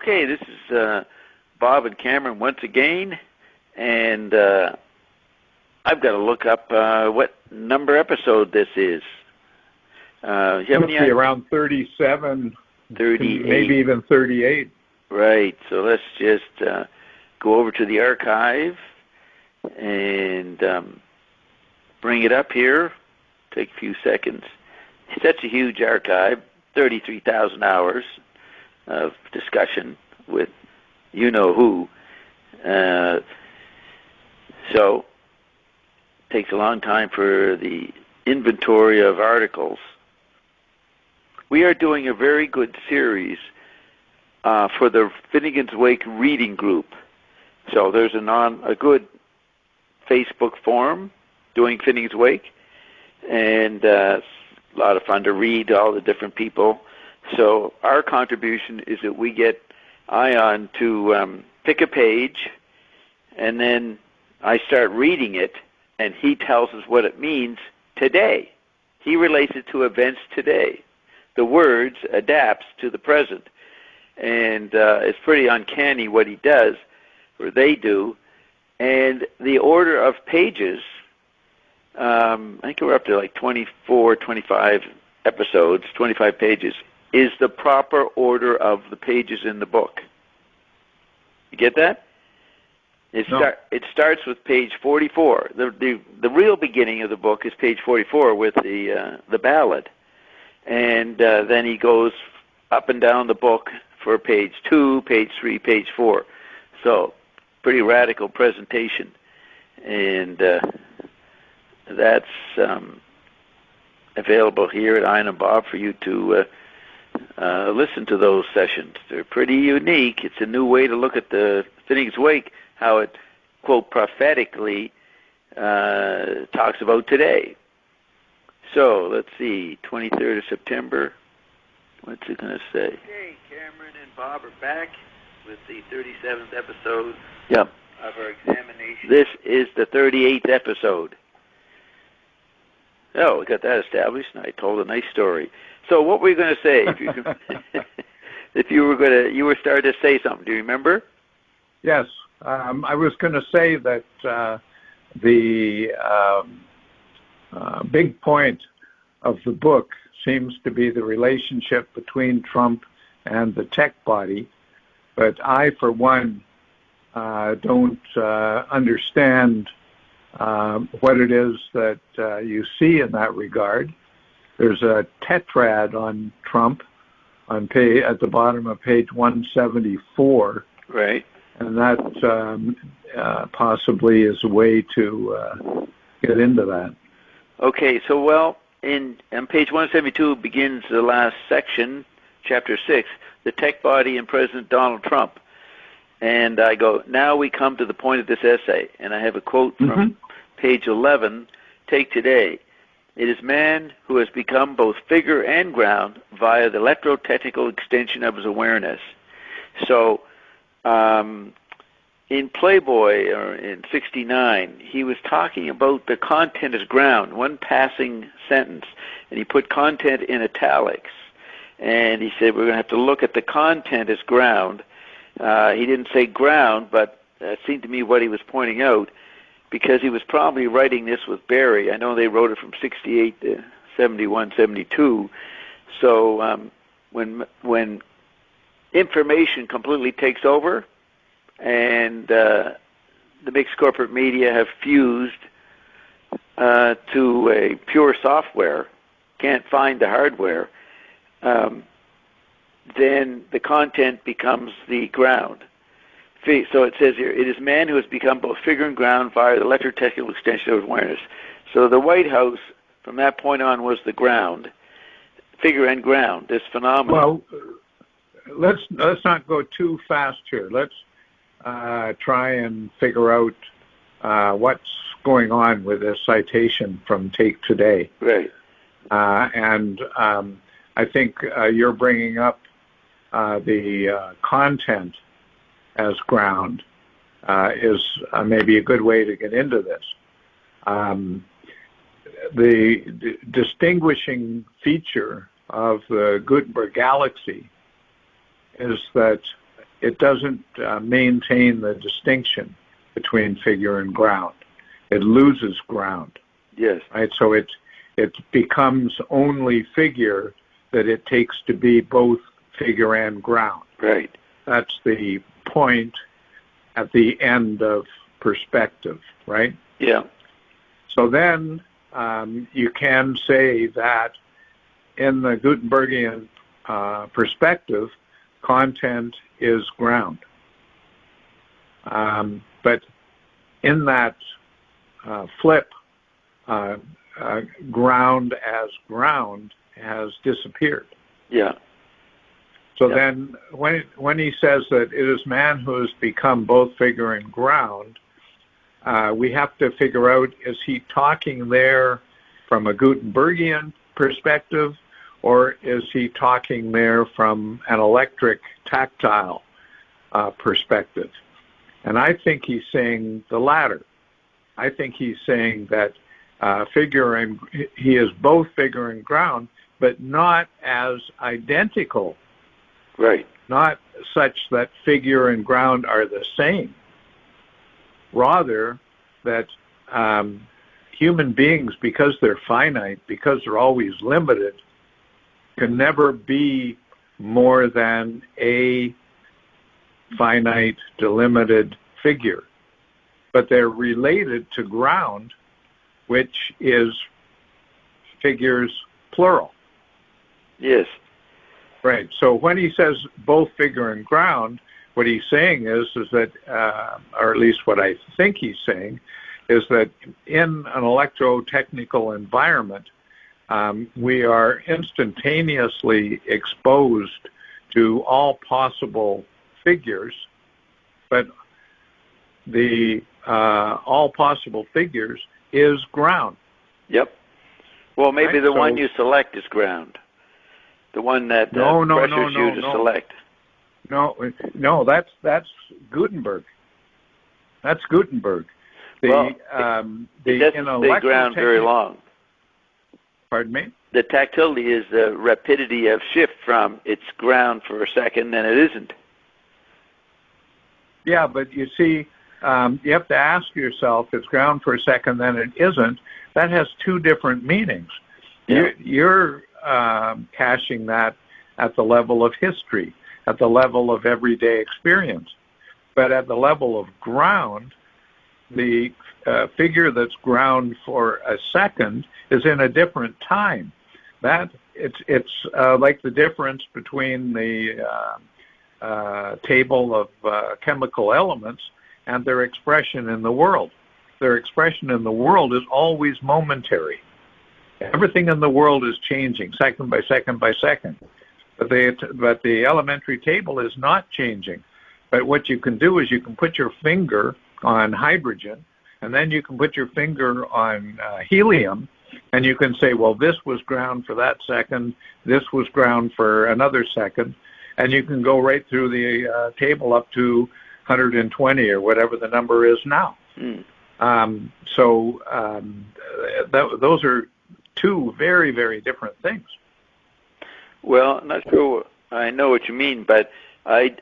Okay, this is Bob and Cameron once again, and I've got to look up what number episode this is. You have it must be around 37, 38. Maybe even 38. Right, so let's just go over to the archive and bring it up here. Take a few seconds. It's such a huge archive, 33,000 hours of discussion with you-know-who. So it takes a long time for the inventory of articles. We are doing a very good series for the Finnegan's Wake reading group. So there's a good Facebook forum doing Finnegan's Wake, and a lot of fun to read all the different people. So our contribution is that we get Ion to pick a page, and then I start reading it, and he tells us what it means today. He relates it to events today. The words adapts to the present. And it's pretty uncanny what he does, or they do. And the order of pages, I think we're up to like 24, 25 episodes, 25 pages, is the proper order of the pages in the book. You get that? It starts with page 44. The real beginning of the book is page 44 with the ballad. And then he goes up and down the book for page 2, page 3, page 4. So, pretty radical presentation. And that's available here at Ian and Bob for you to listen to those sessions. They're pretty unique. It's a new way to look at the Finnegan's Wake, how it, quote, prophetically talks about today. So, let's see, 23rd of September. What's it going to say? Okay, Cameron and Bob are back with the 37th episode of our examination. This is the 38th episode. Oh, we got that established, and I told a nice story. So what were you going to say? If you were starting to say something. Do you remember? Yes, I was going to say that the big point of the book seems to be the relationship between Trump and the tech body, but I, for one, don't understand what it is that you see in that regard. There's a tetrad on Trump at the bottom of page 174. Right. And that possibly is a way to get into that. Okay, so on page 172 begins the last section, chapter 6, the tech body and President Donald Trump. And I go, now we come to the point of this essay. And I have a quote from page 11, take today. It is man who has become both figure and ground via the electrotechnical extension of his awareness. So, in Playboy, or in 69, he was talking about the content as ground, one passing sentence, and he put content in italics. And he said, we're going to have to look at the content as ground. He didn't say ground, but it seemed to me what he was pointing out, because he was probably writing this with Barry. I know they wrote it from 68 to 71, 72. So when information completely takes over, and the mixed corporate media have fused to a pure software, can't find the hardware, then the content becomes the ground. So it says here, it is man who has become both figure and ground via the electrotechnical extension of awareness. So the White House, from that point on, was the ground, figure and ground, this phenomenon. Well, let's not go too fast here. Let's try and figure out what's going on with this citation from Take Today. Right. And I think you're bringing up the content as ground is maybe a good way to get into this. The distinguishing feature of the Gutenberg galaxy is that it doesn't maintain the distinction between figure and ground. It loses ground. Yes. Right. So it becomes only figure that it takes to be both figure and ground. Right. That's the point at the end of perspective, right? Yeah. So then you can say that in the Gutenbergian perspective, content is ground. But in that flip, ground as ground has disappeared. Yeah. So then when he says that it is man who has become both figure and ground, we have to figure out, is he talking there from a Gutenbergian perspective, or is he talking there from an electric tactile perspective? And I think he's saying the latter. I think he's saying that he is both figure and ground, but not as identical. Right. Not such that figure and ground are the same. Rather, that human beings, because they're finite, because they're always limited, can never be more than a finite, delimited figure. But they're related to ground, which is figures plural. Yes. Right. So when he says both figure and ground, what he's saying is that, or at least what I think he's saying, is that in an electrotechnical environment, we are instantaneously exposed to all possible figures, but the all possible figures is ground. Yep. Well, maybe right? The one you select is ground. The one that pressures you to select. No, that's Gutenberg. That's Gutenberg. It doesn't stay ground very long. Pardon me? The tactility is the rapidity of shift from it's ground for a second, then it isn't. Yeah, but you see, you have to ask yourself, it's ground for a second, then it isn't. That has two different meanings. Yeah. You're caching that at the level of history, at the level of everyday experience. But at the level of ground, the figure that's ground for a second is in a different time. That it's like the difference between the table of chemical elements and their expression in the world. Their expression in the world is always momentary. Everything in the world is changing second by second by second. But the elementary table is not changing. But what you can do is you can put your finger on hydrogen, and then you can put your finger on helium, and you can say, well, this was ground for that second, this was ground for another second, and you can go right through the table up to 120 or whatever the number is now. Those are two very, very different things. Well, I'm not sure I know what you mean, but I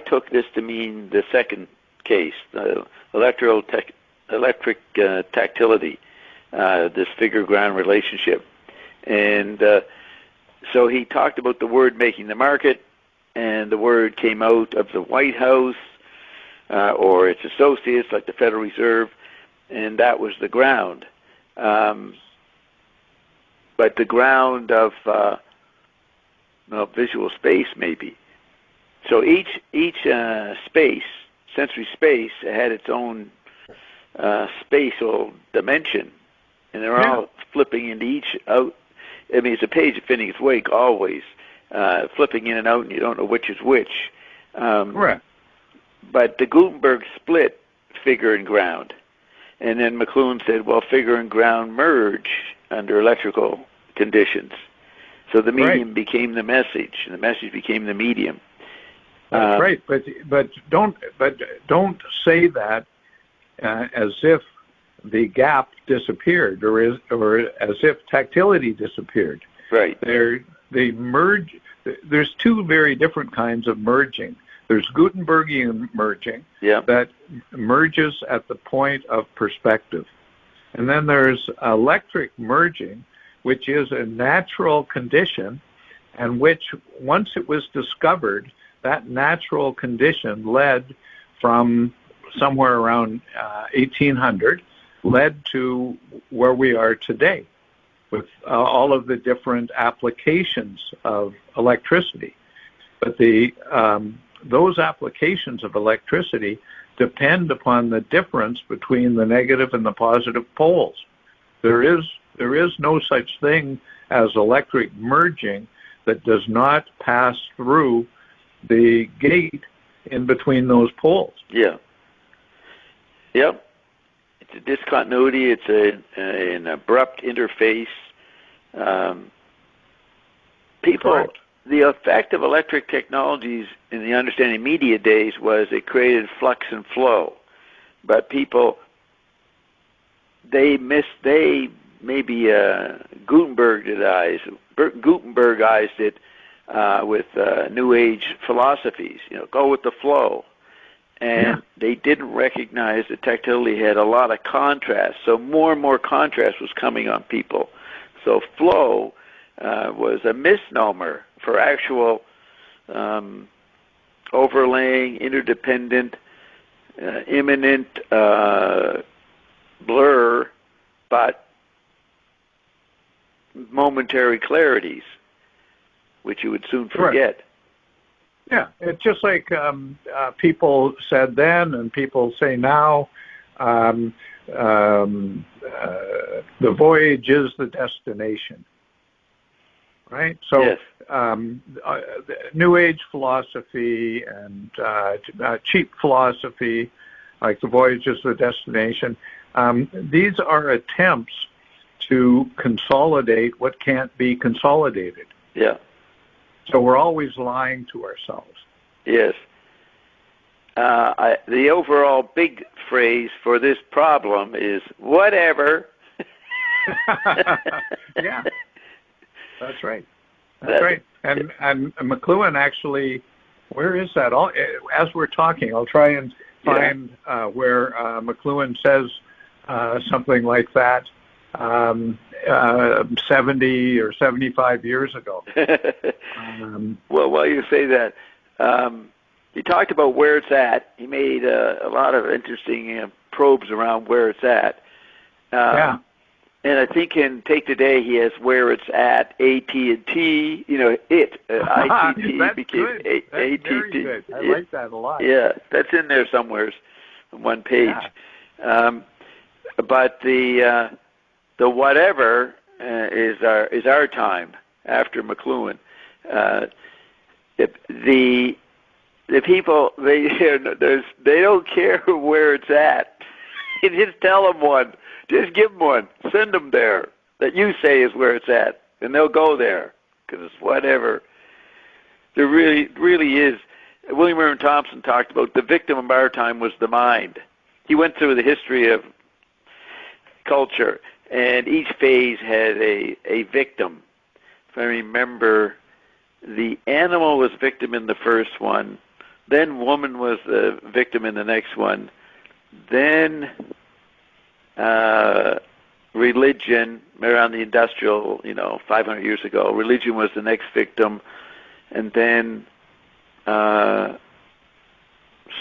took this to mean the second case, the electric tactility, this figure-ground relationship. And so he talked about the word making the market, and the word came out of the White House or its associates like the Federal Reserve, and that was the ground. But the ground of visual space, maybe. So each space, sensory space, had its own spatial dimension, and they're all flipping into each out. I mean, it's a page of Phineas Wake always, flipping in and out, and you don't know which is which. Correct. But the Gutenberg split figure and ground. And then McLuhan said, well, figure and ground merge under electrical conditions. So the medium became the message, and the message became the medium. That's right, but don't say that as if the gap disappeared or as if tactility disappeared. Right. They merge. there's two very different kinds of merging. There's Gutenbergian merging that merges at the point of perspective. And then there's electric merging, which is a natural condition, and which, once it was discovered, that natural condition led from somewhere around 1800, led to where we are today with all of the different applications of electricity. But those applications of electricity depend upon the difference between the negative and the positive poles. There is no such thing as electric merging that does not pass through the gate in between those poles. Yeah. Yep. It's a discontinuity. It's an abrupt interface. Correct. The effect of electric technologies in the understanding media days was it created flux and flow. But people, maybe Gutenbergized it with New Age philosophies. Go with the flow. And they didn't recognize that tactility had a lot of contrast. So more and more contrast was coming on people. So flow was a misnomer for actual overlaying, interdependent, imminent blur, but momentary clarities, which you would soon forget. Right. Yeah, it's just like people said then and people say now, the voyage is the destination, right? So yes. New Age philosophy and cheap philosophy, like the voyage is the destination, these are attempts to consolidate what can't be consolidated. Yeah. So we're always lying to ourselves. Yes. The overall big phrase for this problem is whatever. Yeah, that's right. That's right. And McLuhan actually, where is that? As we're talking, I'll try and find where McLuhan says something like that 70 or 75 years ago. Well, while you say that, he talked about where it's at. He made a lot of interesting probes around where it's at. And I think in Take Today he has where it's at, AT&T, ITT became ATT. Very good. I like that a lot. Yeah, that's in there somewhere on one page. Yeah. But the whatever is our time after McLuhan. The people they don't care where it's at. You just tell them one. Just give them one. Send them there that you say is where it's at, and they'll go there because it's whatever. There really is. William Irwin Thompson talked about the victim of our time was the mind. He went through the history of culture, and each phase had a victim. If I remember, the animal was victim in the first one, then woman was the victim in the next one, then religion around the industrial, 500 years ago. Religion was the next victim, and then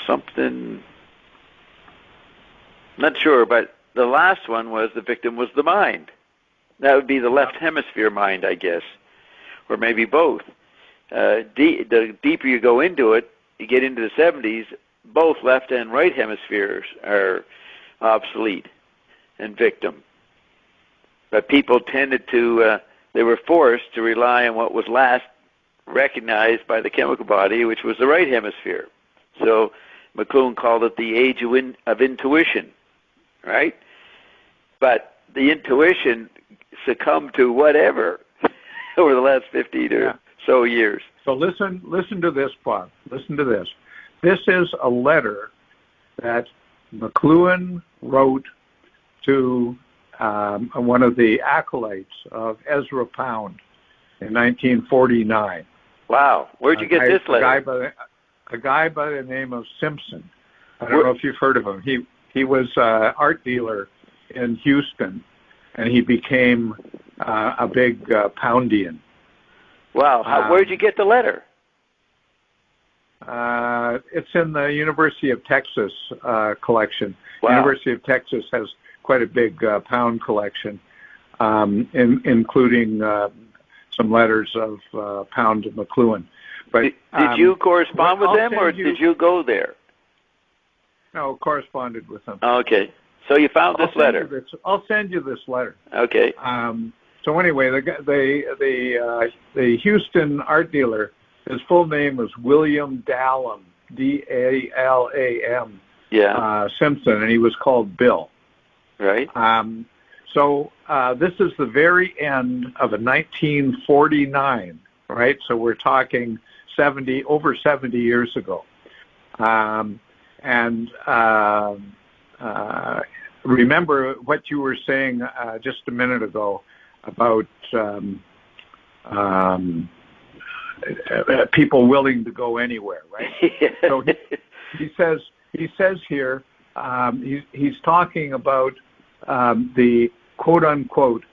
something, not sure, but the last one was the victim was the mind. That would be the left hemisphere mind, I guess, or maybe both. The deeper you go into it, you get into the 70s, both left and right hemispheres are obsolete and victim. But people tended to, they were forced to rely on what was last recognized by the chemical body, which was the right hemisphere. So McLuhan called it the age of intuition, right? But the intuition succumbed to whatever over the last 50 or so years. So listen to this, Bob. Listen to this. This is a letter that McLuhan wrote to one of the acolytes of Ezra Pound in 1949. Wow. Where'd you get this letter? A guy by the name of Simpson. I don't know if you've heard of him. He was an art dealer in Houston, and he became a big Poundian. Wow. Where'd you get the letter? It's in the University of Texas collection. Wow. University of Texas has quite a big Pound collection, including some letters of Pound and McLuhan. But did you correspond with them, or did you go there? No, corresponded with them. Okay. So you found this letter. I'll send you this letter. Okay. So anyway, the Houston art dealer, his full name was William Dallam, D-A-L-A-M. Yeah. Simpson, and he was called Bill. Right. So this is the very end of a 1949. Right. So we're talking over 70 years ago. Remember what you were saying just a minute ago about people willing to go anywhere, right? So he says here, he's talking about the quote unquote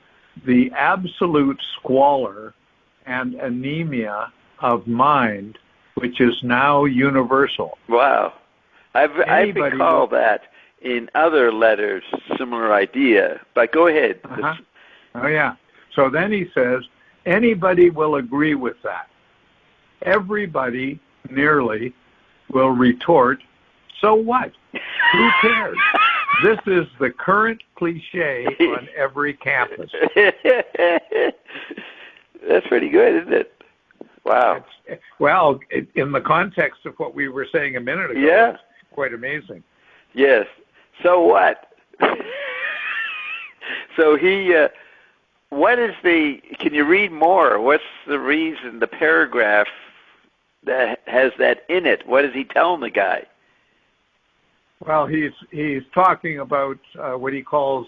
the absolute squalor and anemia of mind, which is now universal. Wow. I recall that in other letters, similar idea, but go ahead. Uh-huh. Oh, yeah. So then he says, anybody will agree with that. Everybody, nearly, will retort, so what? Who cares? This is the current cliche on every campus. That's pretty good, isn't it? Wow. Well, in the context of what we were saying a minute ago, it's quite amazing. Yes. So what? So can you read more? What's the reason, the paragraph that has that in it? What is he telling the guy? Well, he's talking about what he calls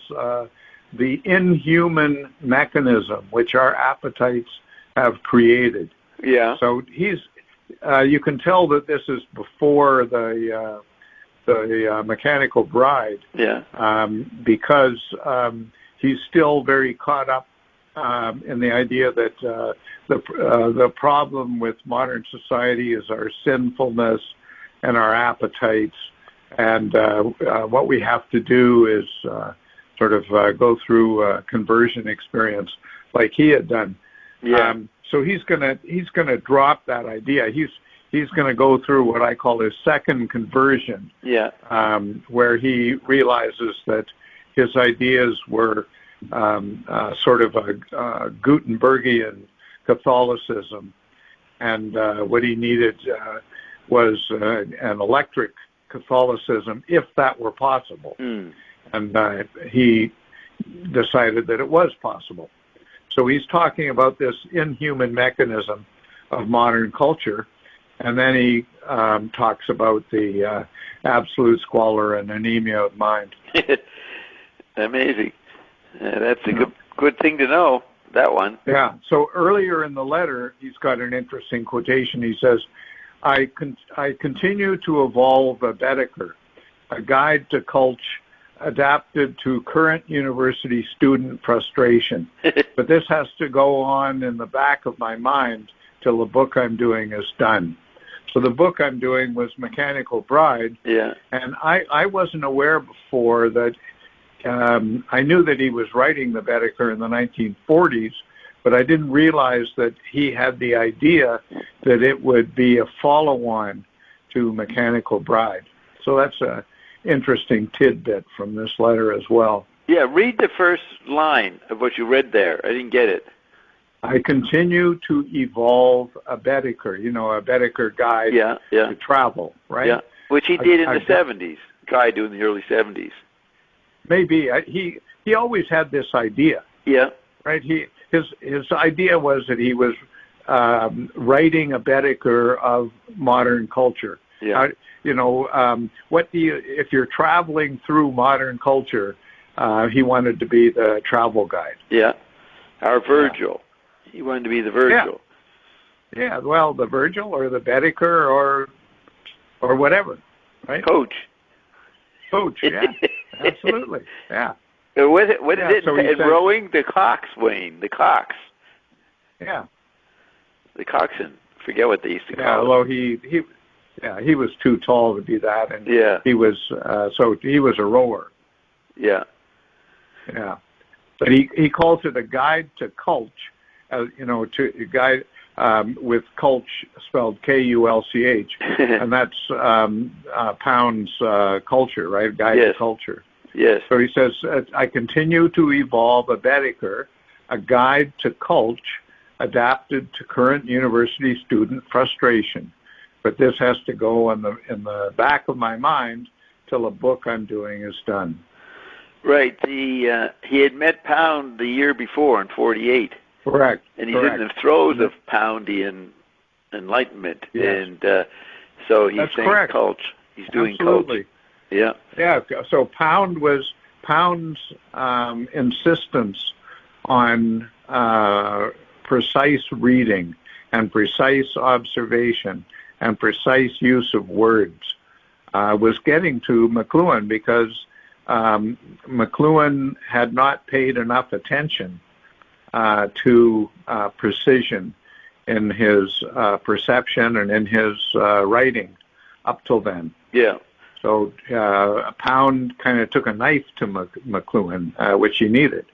the inhuman mechanism which our appetites have created. Yeah. So you can tell that this is before the Mechanical Bride. Yeah. Because he's still very caught up in the idea that the problem with modern society is our sinfulness and our appetites, and what we have to do is sort of go through a conversion experience like he had done. Yeah. So he's gonna drop that idea. He's gonna go through what I call his second conversion. Yeah. Where he realizes that his ideas were sort of a Gutenbergian Catholicism, and what he needed was an electric Catholicism, if that were possible. Mm. And he decided that it was possible. So he's talking about this inhuman mechanism of modern culture, and then he talks about the absolute squalor and anemia of mind. Amazing. That's a good thing to know, that one. Yeah. So earlier in the letter, he's got an interesting quotation. He says, I continue to evolve a Baedeker, a guide to culture adapted to current university student frustration. But this has to go on in the back of my mind till the book I'm doing is done. So the book I'm doing was Mechanical Bride. Yeah. And I wasn't aware before that I knew that he was writing the Baedeker in the 1940s, but I didn't realize that he had the idea that it would be a follow-on to Mechanical Bride. So that's a interesting tidbit from this letter as well. Yeah, read the first line of what you read there. I didn't get it. I continue to evolve a Baedeker, a Baedeker guide to travel, right? Yeah, which he did in the 70s, guy doing the early 70s. Maybe. He always had this idea. Yeah. Right? His idea was that he was writing a Baedeker of modern culture. Yeah. If you're traveling through modern culture, he wanted to be the travel guide. Yeah. Our Virgil. Yeah. He wanted to be the Virgil. Yeah, well, the Virgil or the Baedeker or whatever, right? Coach, yeah, absolutely, yeah. What is it so in rowing? The coxswain, the cox. Yeah. The coxswain. Forget what they used to call it. Although he was too tall to be that, and he was he was a rower. Yeah. Yeah. But he calls it a guide to culch, to guide with culch spelled Kulch, and that's Pound's culture, right? Guide to culture. Yes. So he says, I continue to evolve a Baedeker, a guide to culch, adapted to current university student frustration. But this has to go in the back of my mind till a book I'm doing is done. Right. He had met Pound the year before in '48. Correct. And he's in the throes of Poundian enlightenment. Yes. And so he's saying correct. Culch. He's doing Absolutely. Culch. Yeah. Yeah. So Pound's insistence on precise reading and precise observation and precise use of words was getting to McLuhan because McLuhan had not paid enough attention to precision in his perception and in his writing up till then. Yeah. So Pound kind of took a knife to McLuhan, which he needed.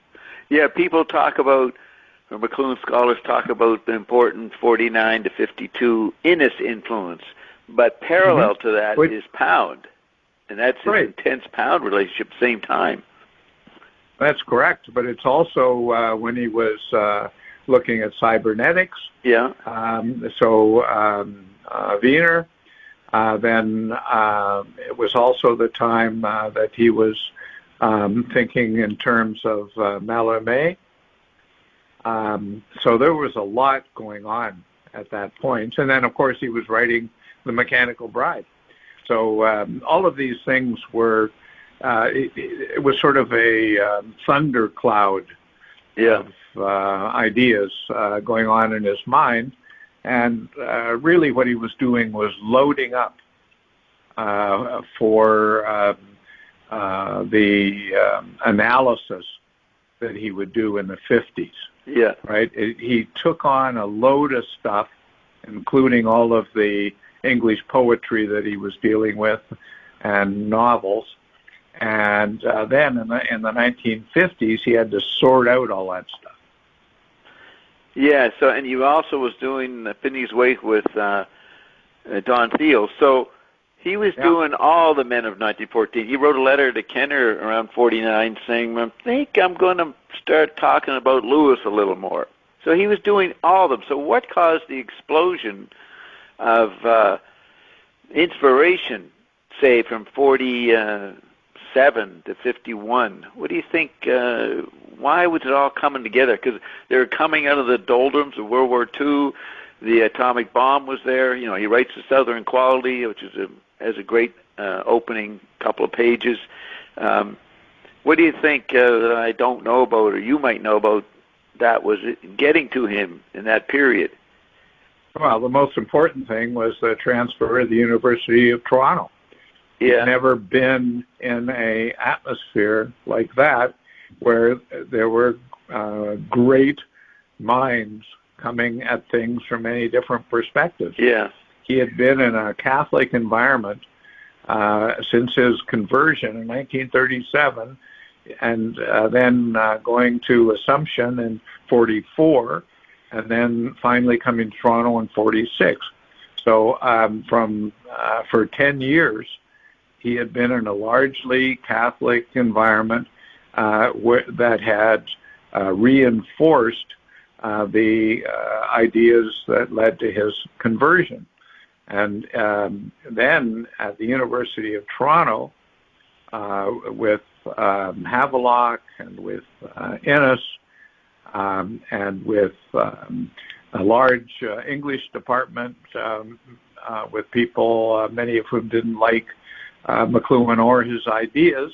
Yeah, people talk about, or McLuhan scholars talk about the important 49 to 52 Innes influence, but parallel to that is Pound, and that's an intense Pound relationship at the same time. That's correct, but it's also when he was looking at cybernetics. Yeah. Wiener. Then it was also the time that he was thinking in terms of Mallarmé. So there was a lot going on at that point. And then, of course, he was writing The Mechanical Bride. So all of these things were, it was sort of a thundercloud of ideas going on in his mind. And really what he was doing was loading up for the analysis that he would do in the 50s. Yeah. Right? He took on a load of stuff, including all of the English poetry that he was dealing with and novels. And then in the 1950s, he had to sort out all that stuff. Yeah, so, and you also was doing Finney's Wake with Don Thiel. So he was doing all the men of 1914. He wrote a letter to Kenner around 49 saying, I think I'm going to start talking about Lewis a little more. So he was doing all of them. So what caused the explosion of inspiration, say, from 47 to 51? What do you think, why was it all coming together? Because they were coming out of the doldrums of World War II. The atomic bomb was there. You know, he writes The Southern Quality, which is has a great opening couple of pages. What do you think that I don't know about, or you might know about, that was getting to him in that period? Well, the most important thing was the transfer of the University of Toronto. Yeah. He'd never been in an atmosphere like that where there were great minds coming at things from many different perspectives. Yeah. He had been in a Catholic environment since his conversion in 1937, and then going to Assumption in 44, and then finally coming to Toronto in 46. So for 10 years, he had been in a largely Catholic environment that had reinforced the ideas that led to his conversion. And then at the University of Toronto, with Havelock and with Innes, and with a large English department with people, many of whom didn't like McLuhan or his ideas,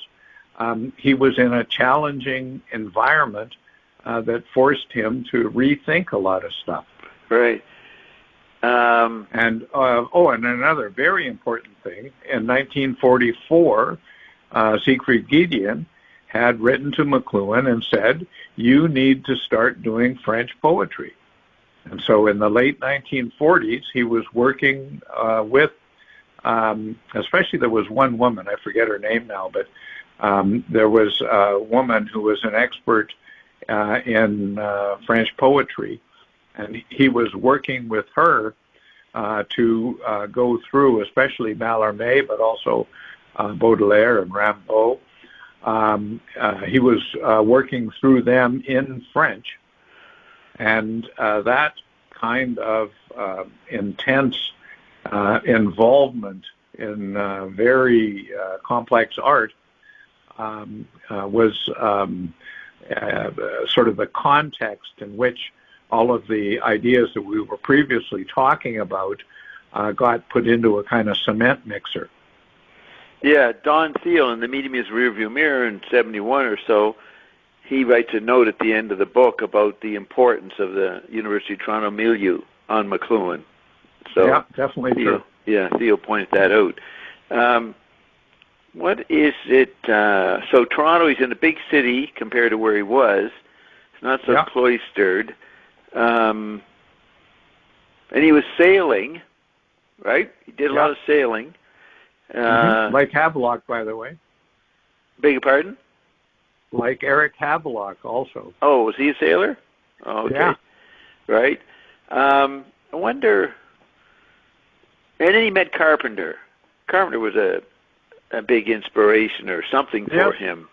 he was in a challenging environment that forced him to rethink a lot of stuff. Right. And another very important thing, in 1944, Siegfried Giedion had written to McLuhan and said, you need to start doing French poetry. And so in the late 1940s, he was working with, especially there was one woman, I forget her name now, but there was a woman who was an expert in French poetry, and he was working with her to go through, especially Mallarmé, but also Baudelaire and Rimbaud. He was working through them in French, and that kind of intense involvement in very complex art was sort of the context in which all of the ideas that we were previously talking about got put into a kind of cement mixer. Yeah, Don Thiel in The Medium is Rearview Mirror in 71 or so, he writes a note at the end of the book about the importance of the University of Toronto milieu on McLuhan. So yeah, definitely true. Yeah, Thiel pointed that out. What is it? So Toronto, he's in a big city compared to where he was. It's not so cloistered. And he was sailing, right? He did a lot of sailing. Like Havelock, by the way. Beg your pardon? Like Eric Havelock also. Oh, was he a sailor? Oh, okay. Yeah. Right. I wonder... And then he met Carpenter. Carpenter was a big inspiration or something for him.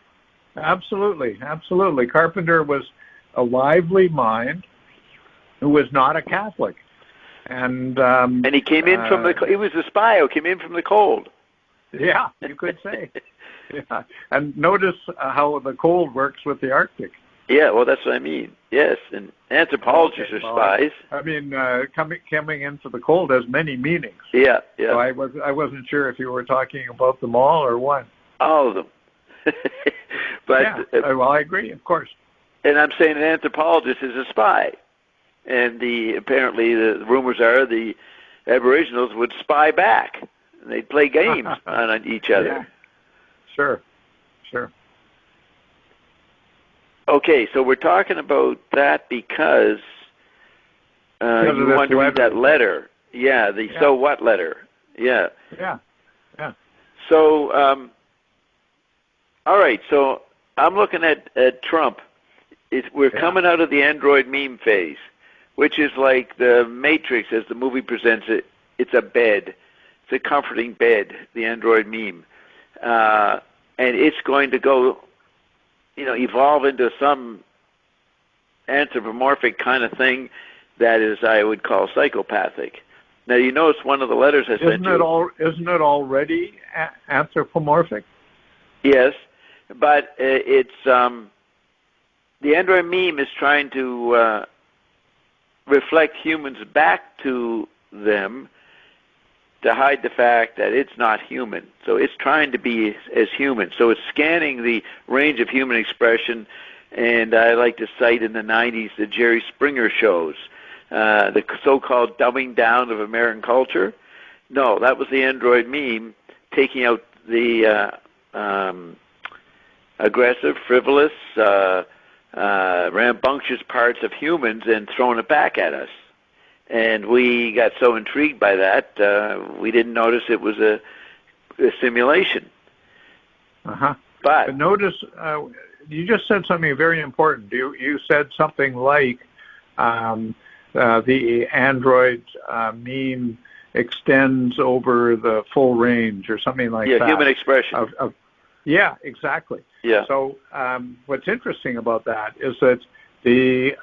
Absolutely, absolutely. Carpenter was a lively mind who was not a Catholic. And he came in from he was a spy who came in from the cold. Yeah, you could say. Yeah. And notice how the cold works with the Arctic. Yeah, well, that's what I mean. Yes, and anthropologists are spies. I mean, coming into the cold has many meanings. Yeah, yeah. So I wasn't sure if you were talking about them all or one. All of them. But yeah, well, I agree, of course. And I'm saying an anthropologist is a spy, and apparently the rumors are the Aboriginals would spy back. And they'd play games on each other. Yeah. Sure. Okay, so we're talking about that because you want to read that letter. Yeah, the so what letter. Yeah. Yeah. So, all right, so I'm looking at Trump. We're coming out of the Android meme phase, which is like the Matrix as the movie presents it. It's a bed. It's a comforting bed, the Android meme. And it's going to go... evolve into some anthropomorphic kind of thing that is, I would call, psychopathic. Now, you notice one of the letters I sent you... Isn't it already anthropomorphic? Yes, but it's... the Android meme is trying to reflect humans back to them to hide the fact that it's not human. So it's trying to be as human. So it's scanning the range of human expression, and I like to cite in the 90s the Jerry Springer shows, the so-called dumbing down of American culture. No, that was the Android meme taking out the aggressive, frivolous, rambunctious parts of humans and throwing it back at us. And we got so intrigued by that, we didn't notice it was a simulation. But notice, you just said something very important. You said something like the Android meme extends over the full range or something like that. Yeah, human expression. Yeah, exactly. Yeah. So what's interesting about that is that the...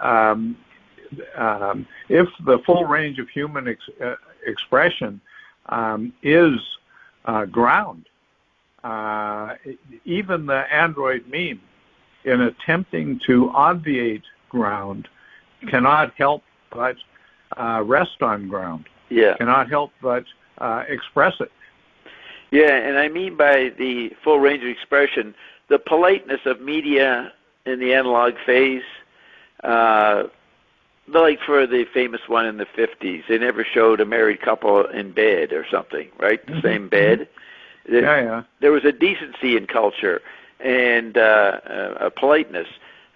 if the full range of human expression is ground, even the Android meme, in attempting to obviate ground, cannot help but rest on ground. Yeah. Cannot help but express it. Yeah, and I mean by the full range of expression, the politeness of media in the analog phase, like for the famous one in the 50s, they never showed a married couple in bed or something, right? The same bed. Yeah. There was a decency in culture and a politeness.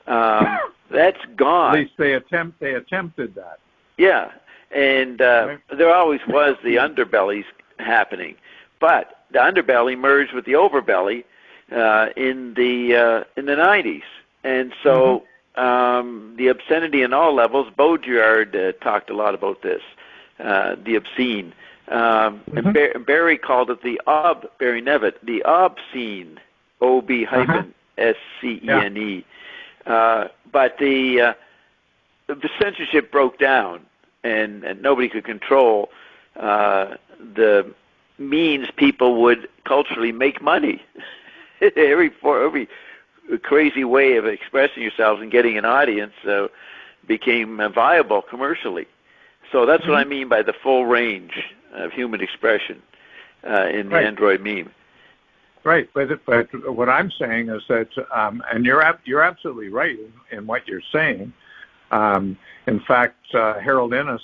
That's gone. At least they attempted that. Yeah, and there always was the underbellies happening, but the underbelly merged with the overbelly in the 90s, and so the obscenity in all levels. Baudrillard talked a lot about this, the obscene. And Barry called it Barry Nevitt, the obscene, OB-SCENE. But the censorship broke down, and nobody could control the means people would culturally make money. every crazy way of expressing yourselves and getting an audience became viable commercially. So that's what I mean by the full range of human expression in the Android meme. Right, but what I'm saying is that, and you're absolutely right in what you're saying. In fact, Harold Innis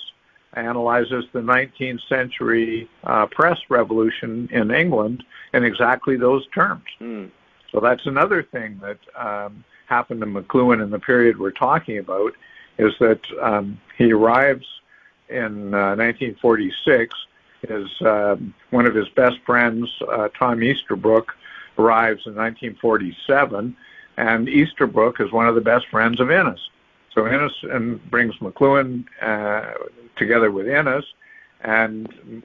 analyzes the 19th century press revolution in England in exactly those terms. So that's another thing that happened to McLuhan in the period we're talking about, is that he arrives in 1946. One of his best friends, Tom Easterbrook, arrives in 1947, and Easterbrook is one of the best friends of Innis. So Innis brings McLuhan together with Innis, and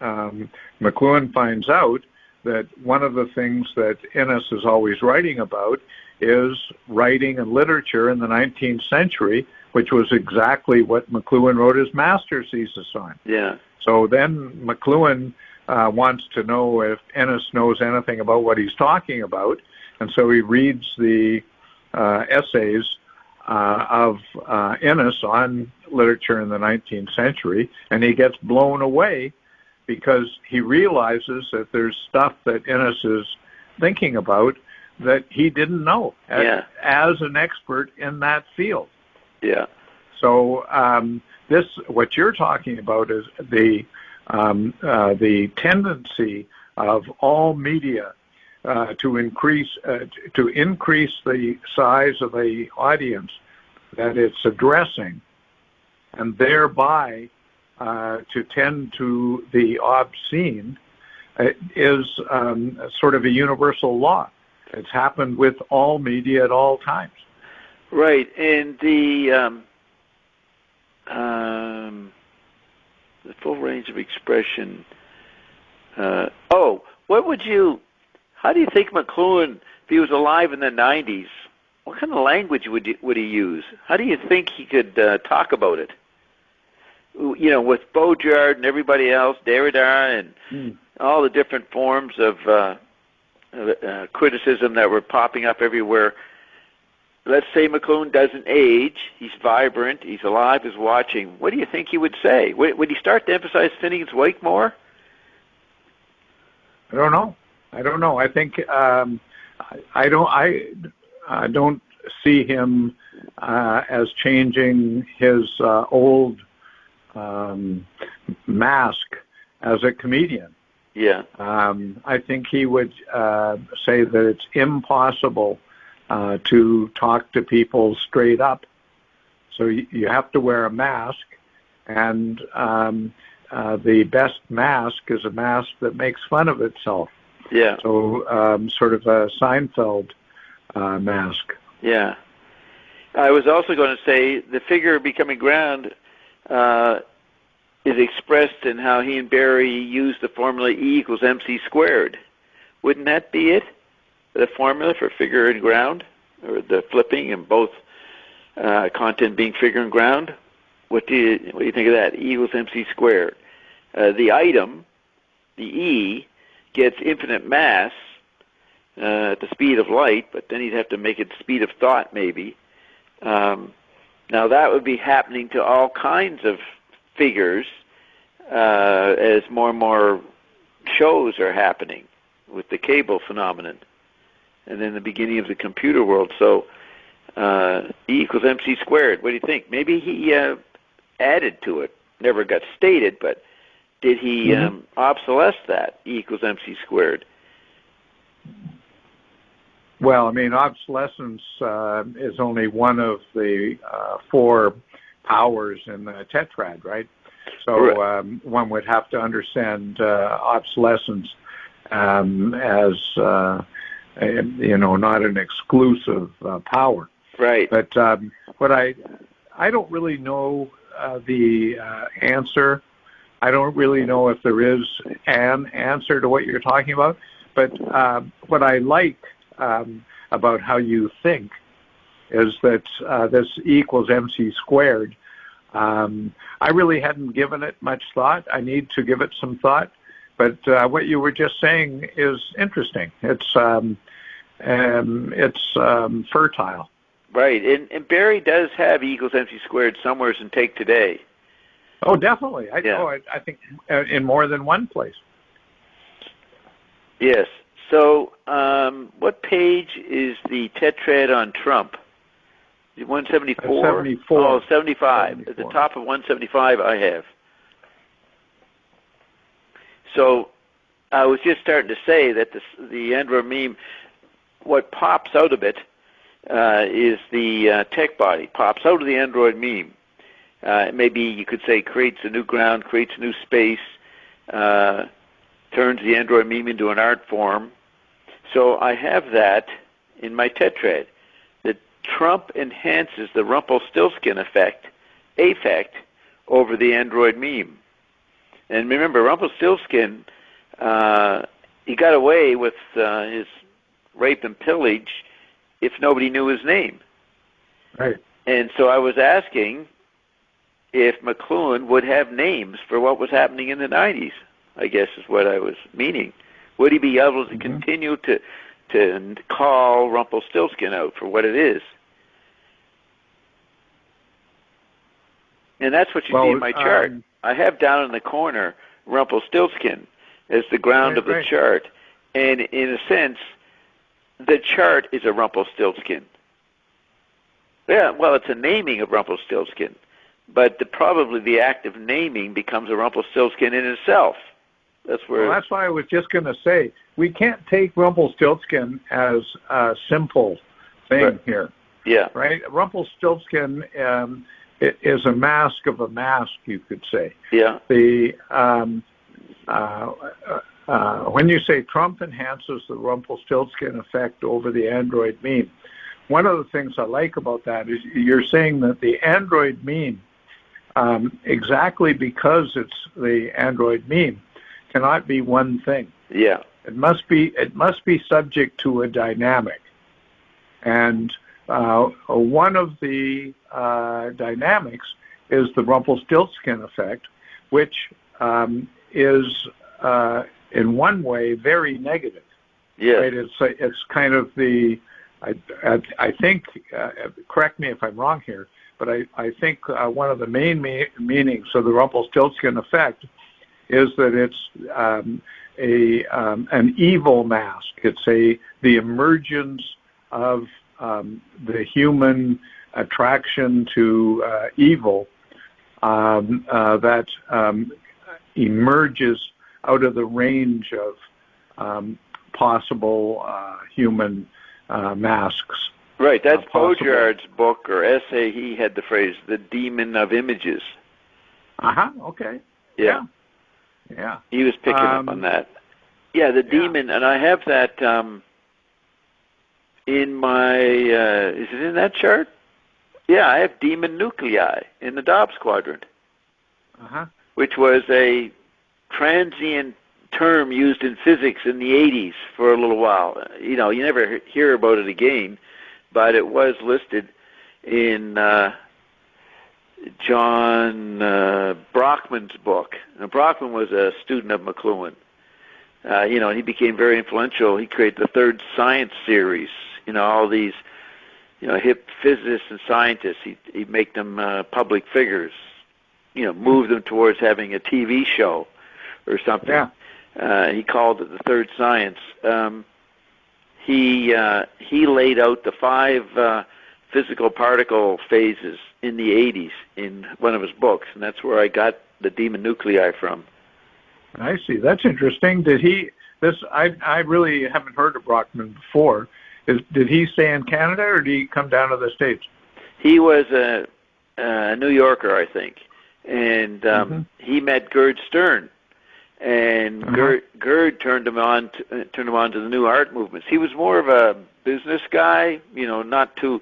McLuhan finds out that one of the things that Innis is always writing about is writing and literature in the 19th century, which was exactly what McLuhan wrote his master's thesis on. Yeah. So then McLuhan wants to know if Innis knows anything about what he's talking about, and so he reads the essays of Innis on literature in the 19th century, and he gets blown away because he realizes that there's stuff that Innis is thinking about that he didn't know as an expert in that field. Yeah. So what you're talking about is the tendency of all media to increase the size of the audience that it's addressing, and thereby to tend to the obscene, is sort of a universal law. It's happened with all media at all times. Right, and the full range of expression. How do you think McLuhan, if he was alive in the 90s, what kind of language would he use? How do you think he could talk about it? You know, with Baudrillard and everybody else, Derrida and all the different forms of criticism that were popping up everywhere. Let's say McLuhan doesn't age. He's vibrant. He's alive. He's watching. What do you think he would say? Would he start to emphasize Finnegan's Wake more? I don't know. I think I don't see him as changing his old mask as a comedian. Yeah. I think he would say that it's impossible to talk to people straight up. So you have to wear a mask, and the best mask is a mask that makes fun of itself. Yeah. So sort of a Seinfeld mask. Yeah. I was also going to say the figure becoming ground is expressed in how he and Barry use the formula E equals MC squared. Wouldn't that be it? The formula for figure and ground, or the flipping and both content being figure and ground? What do you think of that? E equals MC squared. The item, the E, gets infinite mass at the speed of light, but then he'd have to make it speed of thought maybe. Now that would be happening to all kinds of figures as more and more shows are happening with the cable phenomenon and then the beginning of the computer world. So E equals MC squared. What do you think? Maybe he added to it. Never got stated, but did he obsolesce that E equals MC squared? Well, I mean, obsolescence is only one of the four powers in the tetrad, right? So one would have to understand obsolescence as not an exclusive power. Right. But what I don't really know the answer. I don't really know if there is an answer to what you're talking about. But what I like about how you think is that this E equals MC squared. I really hadn't given it much thought. I need to give it some thought. But what you were just saying is interesting. It's fertile. Right, and Barry does have E equals MC squared somewhere in Take Today. Oh, definitely. I think in more than one place. Yes. So, what page is the tetrad on Trump? 174? 74. Oh, 75. 74. At the top of 175 I have. So, I was just starting to say that the Android meme, what pops out of it is the tech body, pops out of the Android meme. Maybe you could say creates a new ground, creates a new space, turns the Android meme into an art form. So I have that in my tetrad, that Trump enhances the Rumpelstiltskin effect over the Android meme. And remember, Rumpelstiltskin, he got away with his rape and pillage if nobody knew his name. Right. And so I was asking if McLuhan would have names for what was happening in the 90s, I guess is what I was meaning. Would he be able to continue to call Rumpelstiltskin out for what it is? And that's what you see in my chart. I have down in the corner Rumpelstiltskin as the ground of the chart. And in a sense, the chart is a Rumpelstiltskin. Yeah, well, it's a naming of Rumpelstiltskin. But probably the act of naming becomes a Rumpelstiltskin in itself. That's where. Well, that's why I was just going to say we can't take Rumpelstiltskin as a simple thing here. Yeah. Right. Rumpelstiltskin is a mask of a mask, you could say. Yeah. The when you say Trump enhances the Rumpelstiltskin effect over the Android meme, one of the things I like about that is you're saying that the Android meme, exactly because it's the Android meme, cannot be one thing. Yeah. It must be subject to a dynamic. And one of the dynamics is the Rumpelstiltskin effect, which is in one way very negative. Yeah. Right? It's kind of the I think, correct me if I'm wrong here, but I think one of the main meanings of the Rumpelstiltskin effect is that it's an evil mask. It's the emergence of the human attraction to evil that emerges out of the range of possible human masks. Right, that's Baudrillard's book or essay. He had the phrase, the demon of images. Okay. Yeah. He was picking up on that. Yeah, the demon, and I have that in my, is it in that chart? Yeah, I have demon nuclei in the Dobbs quadrant, which was a transient term used in physics in the 80s for a little while. You know, you never hear about it again, but it was listed in John Brockman's book. Now, Brockman was a student of McLuhan. And he became very influential. He created the Third Science series. All these, hip physicists and scientists. He'd make them public figures. Move them towards having a TV show or something. Yeah. He called it the Third Science. He laid out the five physical particle phases in the 80s in one of his books, and that's where I got the demon nuclei from. I see. That's interesting. Did he? I really haven't heard of Brockman before. Did he stay in Canada, or did he come down to the States? He was a New Yorker, I think, and he met Gerd Stern, and Gerd turned him on to the new art movements. He was more of a business guy, not too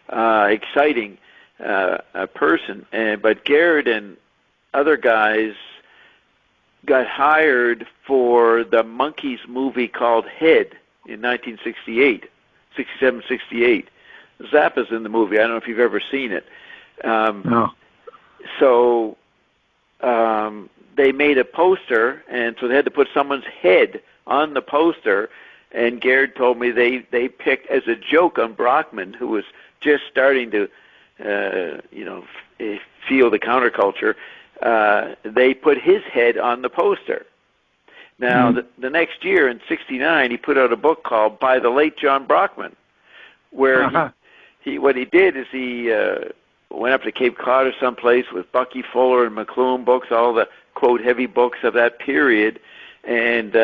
exciting a person, but Gerd and other guys got hired for the Monkees movie called Head in 1968, 67, 68. Zappa's in the movie. I don't know if you've ever seen it. No. So they made a poster, and so they had to put someone's head on the poster, and Gerd told me they picked, as a joke on Brockman, who was just starting to, feel the counterculture, they put his head on the poster. Now, the next year, in 69, he put out a book called By the Late John Brockman, where what he did is he went up to Cape Cod or someplace with Bucky Fuller and McLuhan books, all the, quote, heavy books of that period, and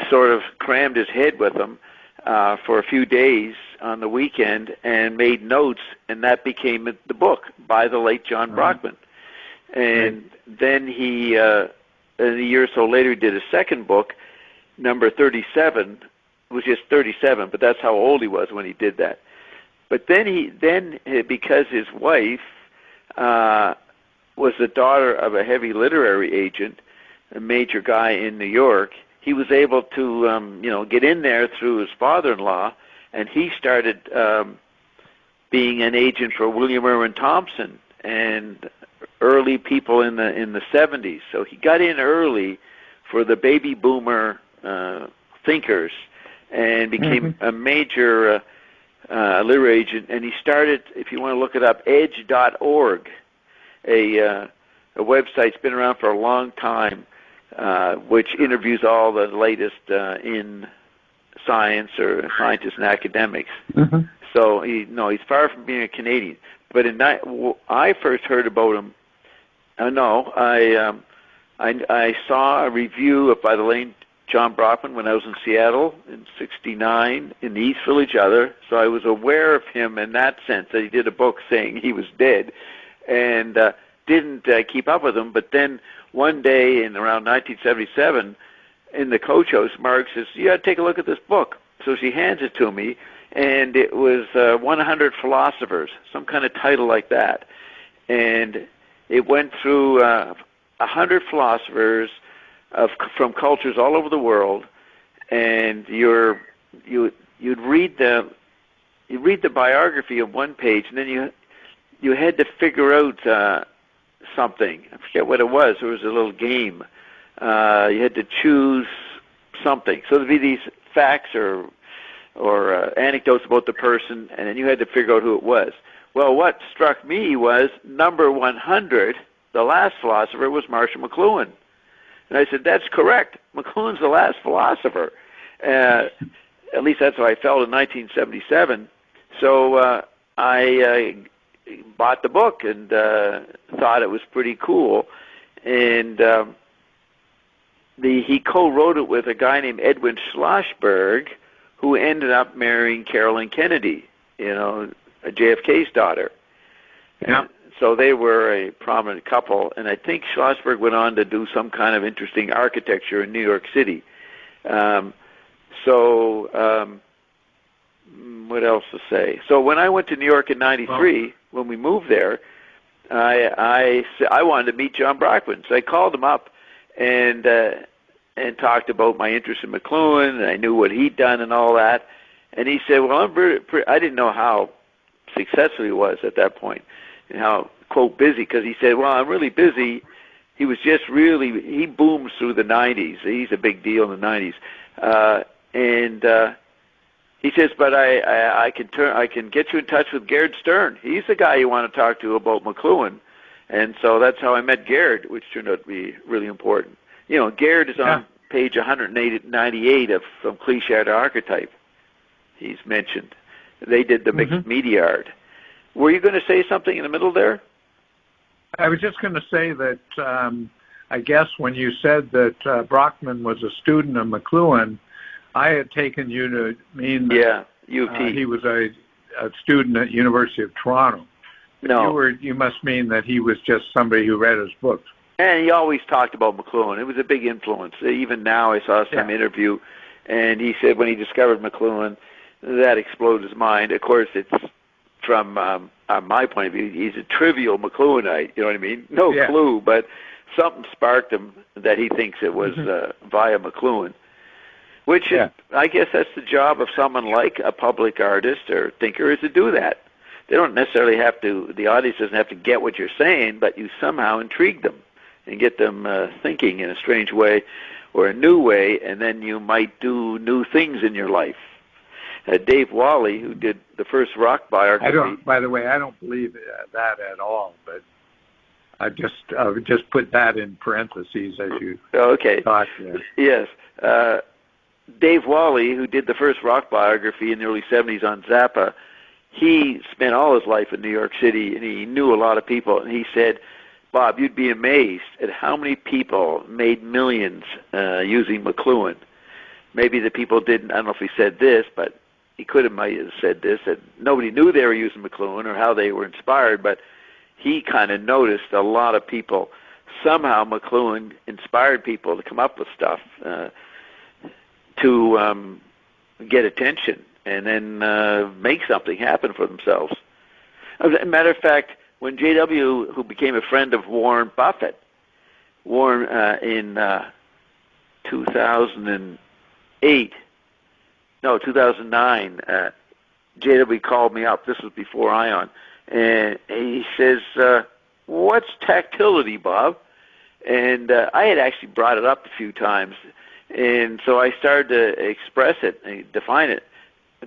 sort of crammed his head with them for a few days on the weekend and made notes, and that became the book, By the Late John Brockman. And then he, a year or so later, did a second book, number 37, which is 37, but that's how old he was when he did that. But then because his wife was the daughter of a heavy literary agent, a major guy in New York, he was able to, get in there through his father-in-law, and he started being an agent for William Irwin Thompson and early people in the 70s. So he got in early for the baby boomer thinkers and became a major literary agent. And he started, if you want to look it up, edge.org, a website's been around for a long time, which interviews all the latest in science or scientists and academics. So he's far from being a Canadian. But I first heard about him. I saw a review by the late John Brockman when I was in Seattle in '69 in the East Village Other. So I was aware of him in that sense, that he did a book saying he was dead, and didn't keep up with him. But then one day in around 1977, in the coach house, Mark says, "You got to take a look at this book." So she hands it to me, and it was 100 Philosophers, some kind of title like that. And it went through 100 philosophers from cultures all over the world, and you'd read the biography on one page, and then you had to figure out something. I forget what it was. There was a little game. You had to choose something. So there'd be these facts or anecdotes about the person, and then you had to figure out who it was. Well, what struck me was number 100, the last philosopher, was Marshall McLuhan. And I said, that's correct. McLuhan's the last philosopher. At least that's how I felt in 1977. So I bought the book and thought it was pretty cool. And he co-wrote it with a guy named Edwin Schlossberg, who ended up marrying Carolyn Kennedy, JFK's daughter. Yeah. So they were a prominent couple, and I think Schlossberg went on to do some kind of interesting architecture in New York City. What else to say? So when I went to New York in '93, when we moved there, I wanted to meet John Brockman, so I called him up and talked about my interest in McLuhan, and I knew what he'd done and all that. And he said, well, I didn't know how successful he was at that point and how, quote, busy, because he said, well, I'm really busy. He was just he booms through the 90s. He's a big deal in the 90s. He says, but I can get you in touch with Gerd Stern. He's the guy you want to talk to about McLuhan. And so that's how I met Gerd, which turned out to be really important. Gerd is on page 198 from Cliche to Archetype. He's mentioned. They did the mixed media art. Were you going to say something in the middle there? I was just going to say that I guess when you said that Brockman was a student of McLuhan, I had taken you to mean that he was a student at University of Toronto. No. You must mean that he was just somebody who read his books. And he always talked about McLuhan. It was a big influence. Even now I saw some interview, and he said when he discovered McLuhan, that exploded his mind. Of course, it's from my point of view, he's a trivial McLuhanite, you know what I mean? No clue, but something sparked him that he thinks it was via McLuhan, which is, I guess that's the job of someone like a public artist or thinker, is to do that. They don't necessarily have to, the audience doesn't have to get what you're saying, but you somehow intrigue them and get them thinking in a strange way or a new way, and then you might do new things in your life. Dave Wally, who did the first rock biography. By the way, I don't believe that at all, but I would just put that in parentheses as you talk there. Yes. Dave Wally, who did the first rock biography in the early 70s on Zappa, he spent all his life in New York City, and he knew a lot of people, and he said, Bob, you'd be amazed at how many people made millions using McLuhan. Maybe the people didn't, I don't know if he said this, but he might have said this, that nobody knew they were using McLuhan or how they were inspired, but he kind of noticed a lot of people, somehow McLuhan inspired people to come up with stuff to get attention and then make something happen for themselves. As a matter of fact, when J.W., who became a friend of Warren Buffett, in 2009, J.W. called me up. This was before ION. And he says, what's tactility, Bob? And I had actually brought it up a few times. And so I started to express it and define it.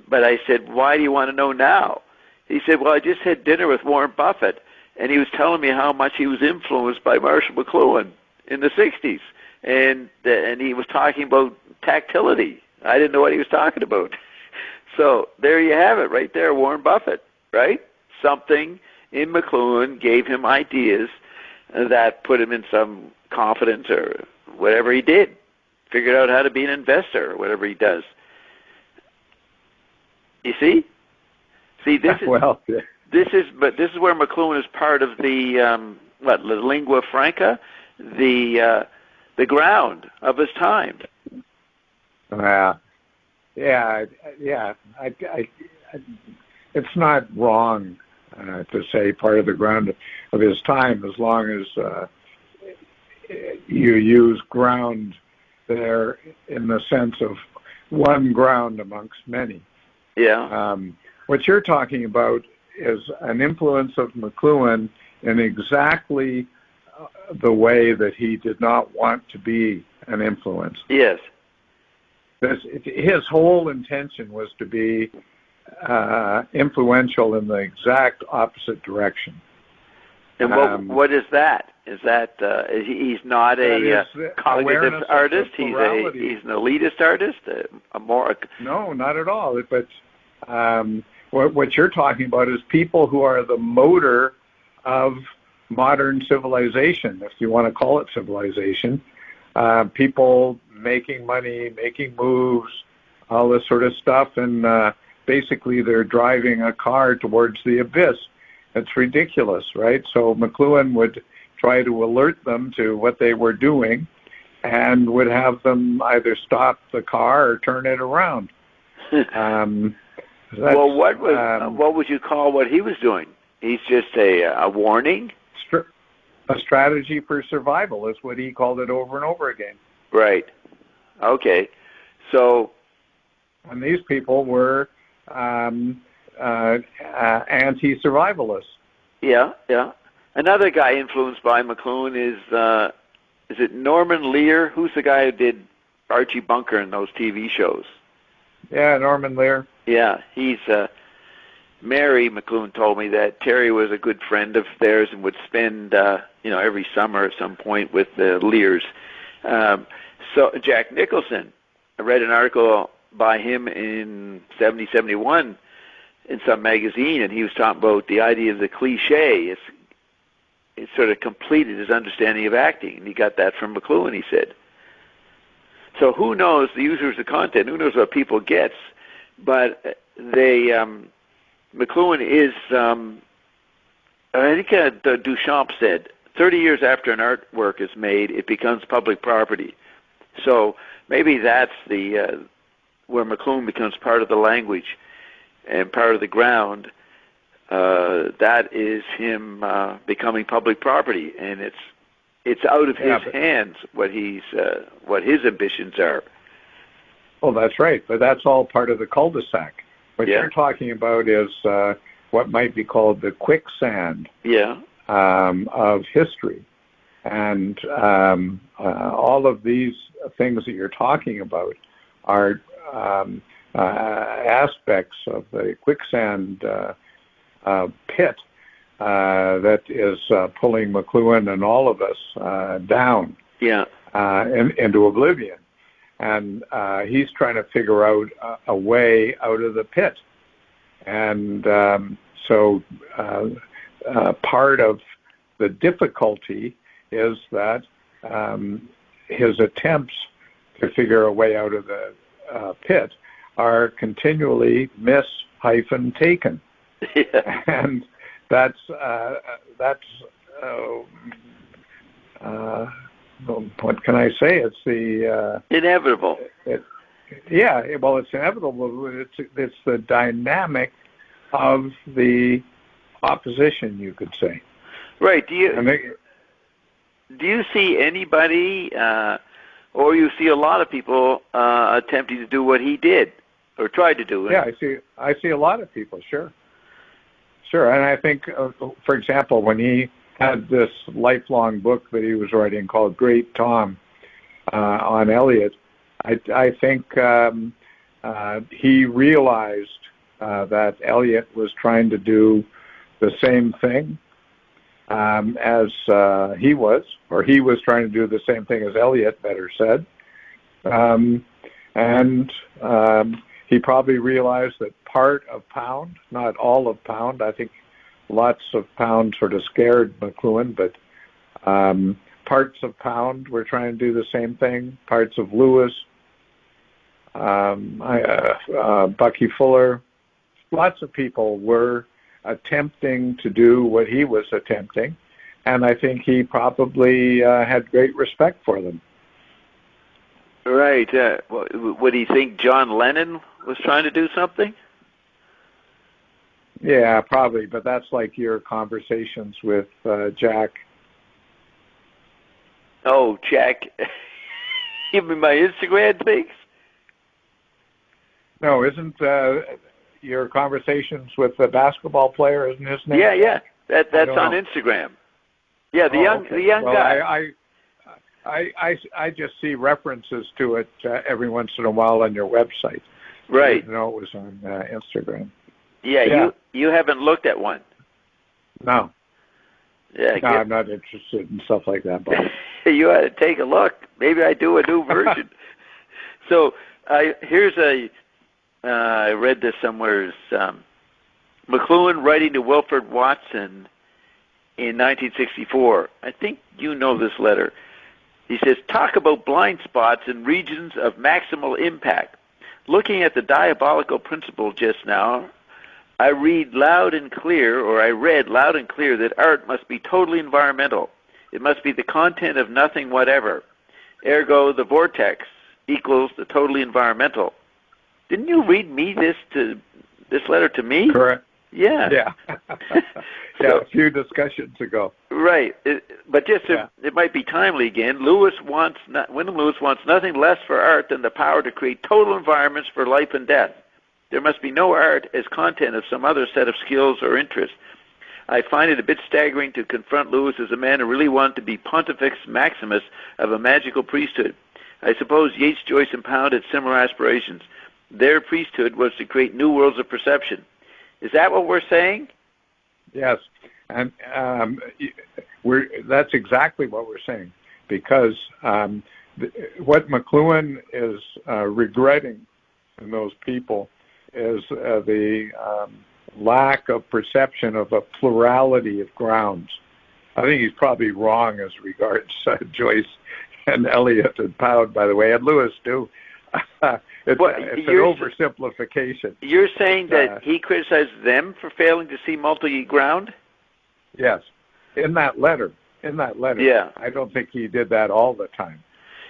But I said, why do you want to know now? He said, well, I just had dinner with Warren Buffett, and he was telling me how much he was influenced by Marshall McLuhan in the 60s. And he was talking about tactility. I didn't know what he was talking about. So there you have it right there, Warren Buffett, right? Something in McLuhan gave him ideas that put him in some confidence or whatever he did. Figured out how to be an investor or whatever he does. You see? See, this is this is where McLuhan is part of the la lingua franca, the ground of his time. It's not wrong to say part of the ground of his time, as long as you use ground there in the sense of one ground amongst many. Yeah. What you're talking about is an influence of McLuhan in exactly the way that he did not want to be an influence. Yes. His whole intention was to be influential in the exact opposite direction. And what is that? Is that he's not a cognitive artist? He's an elitist artist? No, not at all. But what you're talking about is people who are the motor of modern civilization, if you want to call it civilization. People making money, making moves, all this sort of stuff, and basically they're driving a car towards the abyss. It's ridiculous, right? So McLuhan would try to alert them to what they were doing and would have them either stop the car or turn it around. Well, what would you call what he was doing? He's just a warning? A strategy for survival is what he called it over and over again. Right. Okay. So, and these people were anti-survivalists. Yeah. Another guy influenced by McLuhan is it Norman Lear? Who's the guy who did Archie Bunker in those TV shows? Yeah, Norman Lear. Yeah, he's Mary McLuhan told me that Terry was a good friend of theirs and would spend every summer at some point with the Lears. So Jack Nicholson, I read an article by him in 71. in some magazine, and he was talking about the idea of the cliche. It sort of completed his understanding of acting, and he got that from McLuhan, he said. So who knows, the users of content, who knows what people gets, but McLuhan is, I think Duchamp said, 30 years after an artwork is made, it becomes public property. So maybe that's where McLuhan becomes part of the language and part of the ground. That is him becoming public property, and it's out of his hands what his ambitions are. Well, that's right, but that's all part of the cul-de-sac. What you're talking about is what might be called the quicksand of history, and all of these things that you're talking about are aspects of the quicksand pit that is pulling McLuhan and all of us down into oblivion. And he's trying to figure out a way out of the pit. And so part of the difficulty is that his attempts to figure a way out of the pit are continually taken. And that's what can I say? It's the inevitable. Well, it's inevitable. It's the dynamic of the opposition, you could say. Right. Do you see anybody, or you see a lot of people attempting to do what he did or tried to do? Yeah, I see a lot of people. Sure. And I think, for example, when he had this lifelong book that he was writing called Great Tom on Eliot, I think he realized that Eliot was trying to do the same thing as he was, or he was trying to do the same thing as Eliot, better said. And he probably realized that part of Pound, not all of Pound, I think lots of Pound sort of scared McLuhan, but parts of Pound were trying to do the same thing, parts of Lewis, Bucky Fuller, lots of people were attempting to do what he was attempting, and I think he probably had great respect for them. Right. Would he think John Lennon was trying to do something? Yeah, probably, but that's like your conversations with Jack. Oh, Jack. You mean my Instagram things? No, isn't your conversations with the basketball player, isn't his name? Yeah. That's on Instagram. Yeah, the young guy. I just see references to it every once in a while on your website. Right. I didn't know it was on Instagram. Yeah, you haven't looked at one. No. Yeah, no, I'm not interested in stuff like that, Bob. You ought to take a look. Maybe I do a new version. So I read this somewhere. McLuhan writing to Wilfred Watson in 1964. I think you know this letter. He says, talk about blind spots in regions of maximal impact. Looking at the diabolical principle just now, I read loud and clear that art must be totally environmental. It must be the content of nothing whatever. Ergo, the vortex equals the totally environmental. Didn't you read me this letter to me? Correct. Yeah. Yeah. So, a few discussions ago. Right. But it might be timely again. Wyndham Lewis wants nothing less for art than the power to create total environments for life and death. There must be no art as content of some other set of skills or interests. I find it a bit staggering to confront Lewis as a man who really wanted to be Pontifex Maximus of a magical priesthood. I suppose Yeats, Joyce, and Pound had similar aspirations. Their priesthood was to create new worlds of perception. Is that what we're saying? Yes, and that's exactly what we're saying, because what McLuhan is regretting in those people is the lack of perception of a plurality of grounds. I think he's probably wrong as regards Joyce and Eliot and Pound, by the way, and Lewis too. It's an oversimplification. You're saying that he criticized them for failing to see multi-ground? Yes, in that letter. Yeah. I don't think he did that all the time.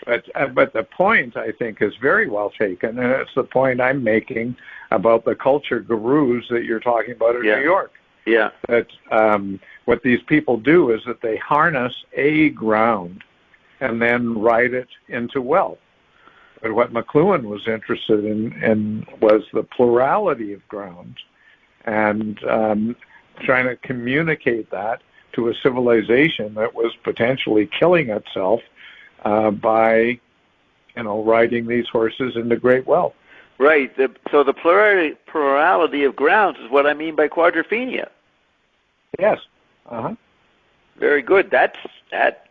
But the point, I think, is very well taken, and it's the point I'm making about the culture gurus that you're talking about in New York. Yeah. That what these people do is that they harness a ground and then ride it into wealth. But what McLuhan was interested in was the plurality of grounds and trying to communicate that to a civilization that was potentially killing itself by, riding these horses into great wealth. Right. So the plurality of grounds is what I mean by quadrophenia. Yes. Uh-huh. Very good.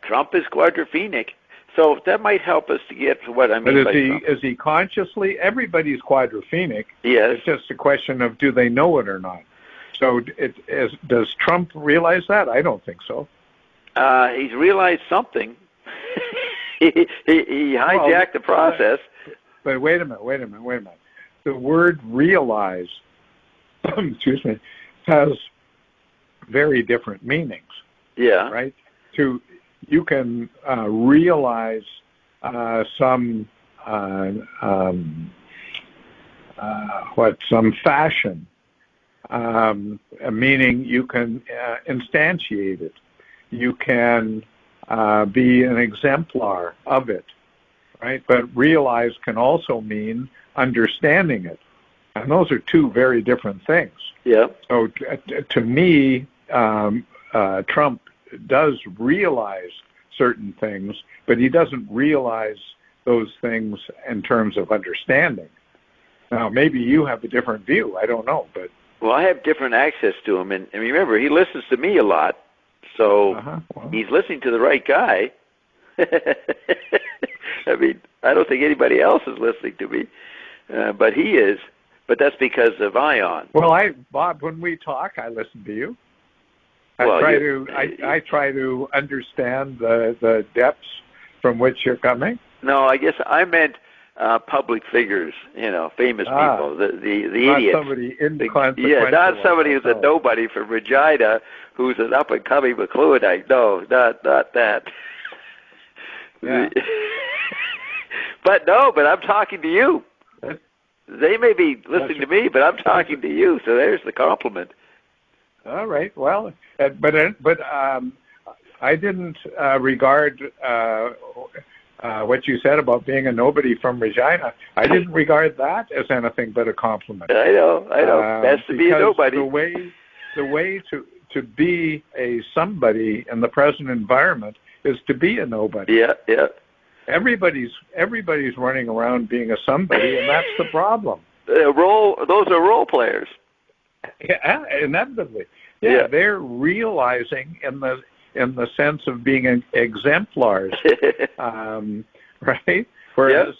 Trump is quadrophenic. So that might help us to get to what I mean by Trump. Is he consciously? Everybody's quadrophenic. Yes. It's just a question of do they know it or not. So does Trump realize that? I don't think so. He's realized something. he hijacked the process. But wait a minute. The word realize, excuse me, has very different meanings. Yeah. Right? You can realize some fashion, meaning you can instantiate it. You can be an exemplar of it, right? But realize can also mean understanding it. And those are two very different things. Yeah. So to me, Trump does realize certain things, but he doesn't realize those things in terms of understanding. Now, maybe you have a different view. I don't know, but... Well, I have different access to him, and remember, he listens to me a lot, so he's listening to the right guy. I mean, I don't think anybody else is listening to me, but he is. But that's because of Ion. Well, Bob, when we talk, I listen to you. I try to understand the depths from which you're coming. No, I guess I meant public figures, famous people, the not idiots. Somebody inconsequential. Not somebody who's a nobody from Regina who's an up-and-coming McLuhanite. No, not that. Yeah. But I'm talking to you. They may be listening to me, but I'm talking to you, so there's the compliment. All right. Well, but I didn't regard what you said about being a nobody from Regina. I didn't regard that as anything but a compliment. I know. Best to be a nobody. The way to be a somebody in the present environment is to be a nobody. Yeah. Everybody's running around being a somebody, and that's the problem. Those are role players. Yeah, inevitably. Yeah, they're realizing in the sense of being exemplars, right? Whereas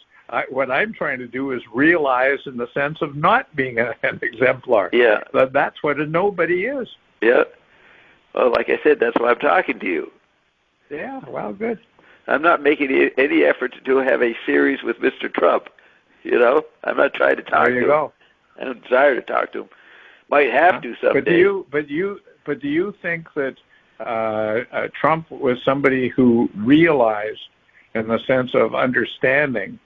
what I'm trying to do is realize in the sense of not being an exemplar. Yeah. That's what a nobody is. Yeah. Well, like I said, that's why I'm talking to you. Yeah, well, good. I'm not making any effort to have a series with Mr. Trump. I'm not trying to talk to him. There you go. I don't desire to talk to him. Might have to someday. But do you think that Trump was somebody who realized, in the sense of understanding,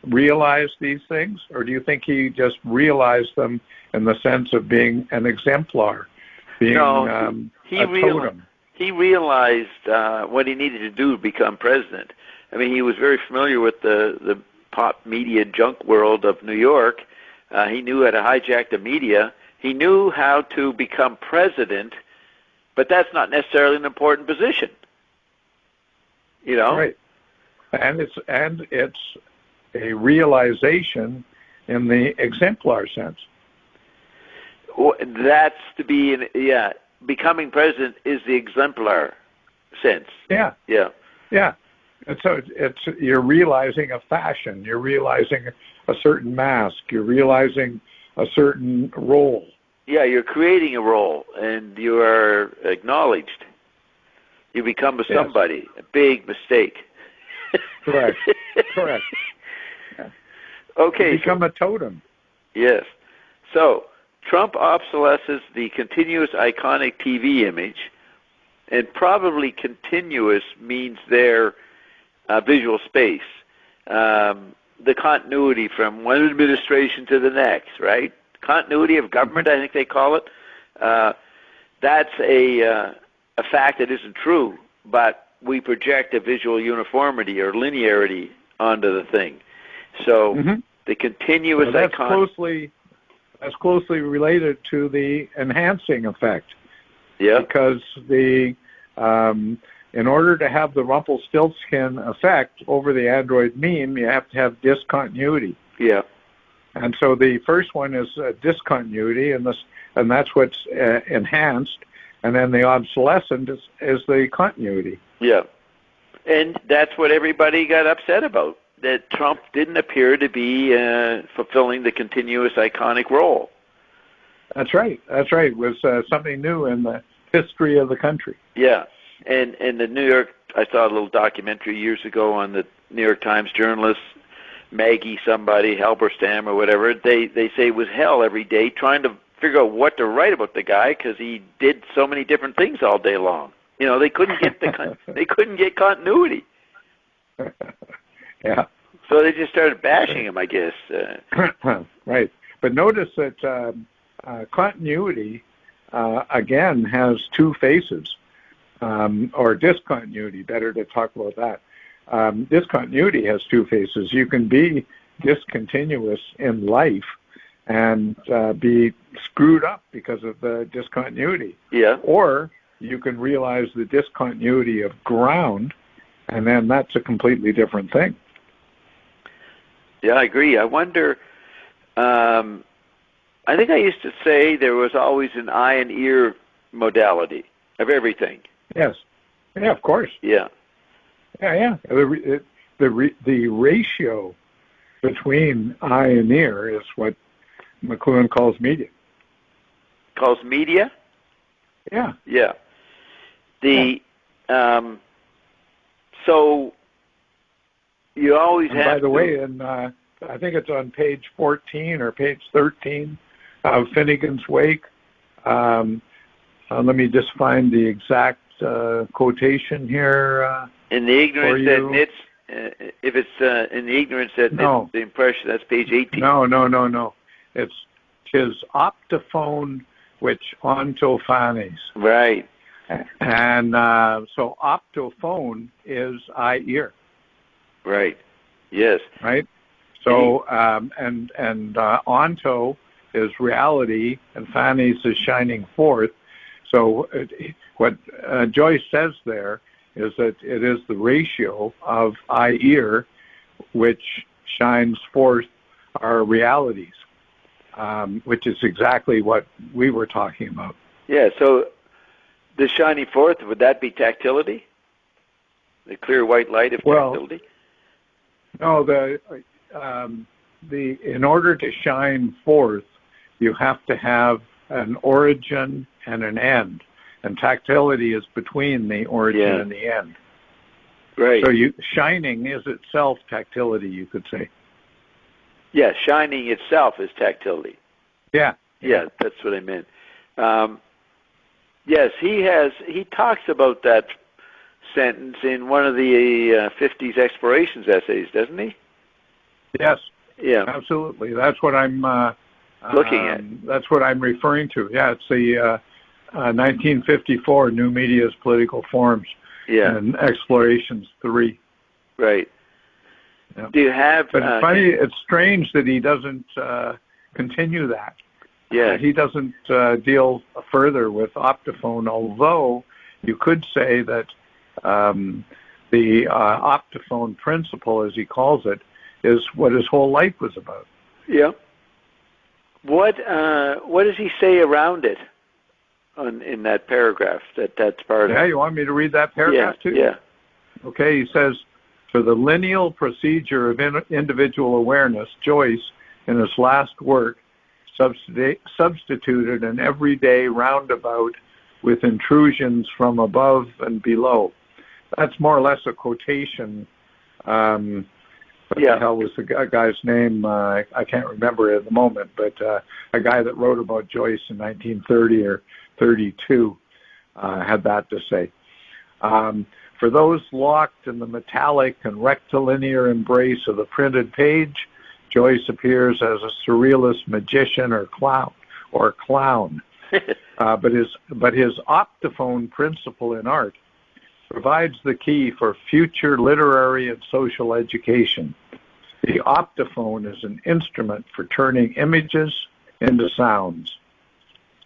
realized these things, or do you think he just realized them in the sense of being an exemplar, being a totem? He realized what he needed to do to become president. I mean, he was very familiar with the pop media junk world of New York. He knew how to hijack the media. He knew how to become president, but that's not necessarily an important position. Right. And it's a realization in the exemplar sense. That's to be becoming president is the exemplar sense. Yeah. And so you're realizing a fashion, you're realizing a certain mask, you're realizing a certain role. Yeah, you're creating a role, and you are acknowledged. You become a somebody. Yes. A big mistake. Correct. Correct. Yeah. Okay. You become a totem. Yes. So, Trump obsolesces the continuous iconic TV image, and probably continuous means their visual space. The continuity from one administration to the next, right? Continuity of government, I think they call it. That's a fact that isn't true, but we project a visual uniformity or linearity onto the thing. So the continuous that's closely related to the enhancing effect. Yeah. Because in order to have the Rumpelstiltskin effect over the android meme, you have to have discontinuity. Yeah. And so the first one is discontinuity, and that's what's enhanced, and then the obsolescent is the continuity. Yeah. And that's what everybody got upset about, that Trump didn't appear to be fulfilling the continuous iconic role. That's right. That's right. It was something new in the history of the country. Yeah. And the New York, I saw a little documentary years ago on the New York Times journalist, Maggie somebody, Halberstam or whatever. They say it was hell every day trying to figure out what to write about the guy because he did so many different things all day long. You know, they couldn't get they couldn't get continuity. Yeah. So they just started bashing him, I guess. Right. But notice that continuity again has two faces. Or discontinuity, better to talk about that. Discontinuity has two faces. You can be discontinuous in life and be screwed up because of the discontinuity. Yeah. Or you can realize the discontinuity of ground, and then that's a completely different thing. Yeah, I agree. I wonder, I think I used to say there was always an eye and ear modality of everything. Yes. Yeah, of course. Yeah. Yeah. The ratio between eye and ear is what McLuhan calls media. Calls media? Yeah. Yeah. So you always have. By the way, and I think it's on page 14 or page 13 of Finnegan's Wake. Let me just find the exact quotation here. In the ignorance that knits, if it's in the ignorance that knits the impression, that's page 18. No. It's his optophone which ontophanes. Right. And so optophone is eye-ear. Right. Yes. Right. So and onto is reality, and phanes is shining forth. So what Joyce says there is that it is the ratio of eye-ear which shines forth our realities, which is exactly what we were talking about. Yeah, so the shining forth, would that be tactility? The clear white light of tactility? No, in order to shine forth, you have to have an origin and an end, and tactility is between the origin and the end. Right. So shining is itself tactility, you could say. Yeah, shining itself is tactility. Yeah. Yeah, that's what I meant. Yes, he talks about that sentence in one of the 50s explorations essays, doesn't he? Yes. Yeah. Absolutely. That's what I'm looking at. That's what I'm referring to. Yeah, it's the 1954 New Media's Political Forms. Yeah. And Explorations 3. Right. Yeah. Do you have? But it's funny. It's strange that he doesn't continue that. Yeah. He doesn't deal further with optophone, although you could say that the optophone principle, as he calls it, is what his whole life was about. Yeah. What does he say around it in that paragraph? That's part of. Yeah, you want me to read that paragraph too? Yeah. Okay, he says, for the lineal procedure of individual awareness, Joyce, in his last work, substituted an everyday roundabout with intrusions from above and below. That's more or less a quotation. What the hell was the guy's name? I can't remember it at the moment, but a guy that wrote about Joyce in 1930 or 32 had that to say. For those locked in the metallic and rectilinear embrace of the printed page, Joyce appears as a surrealist magician or clown. But his optophone principle in art provides the key for future literary and social education. The optophone is an instrument for turning images into sounds.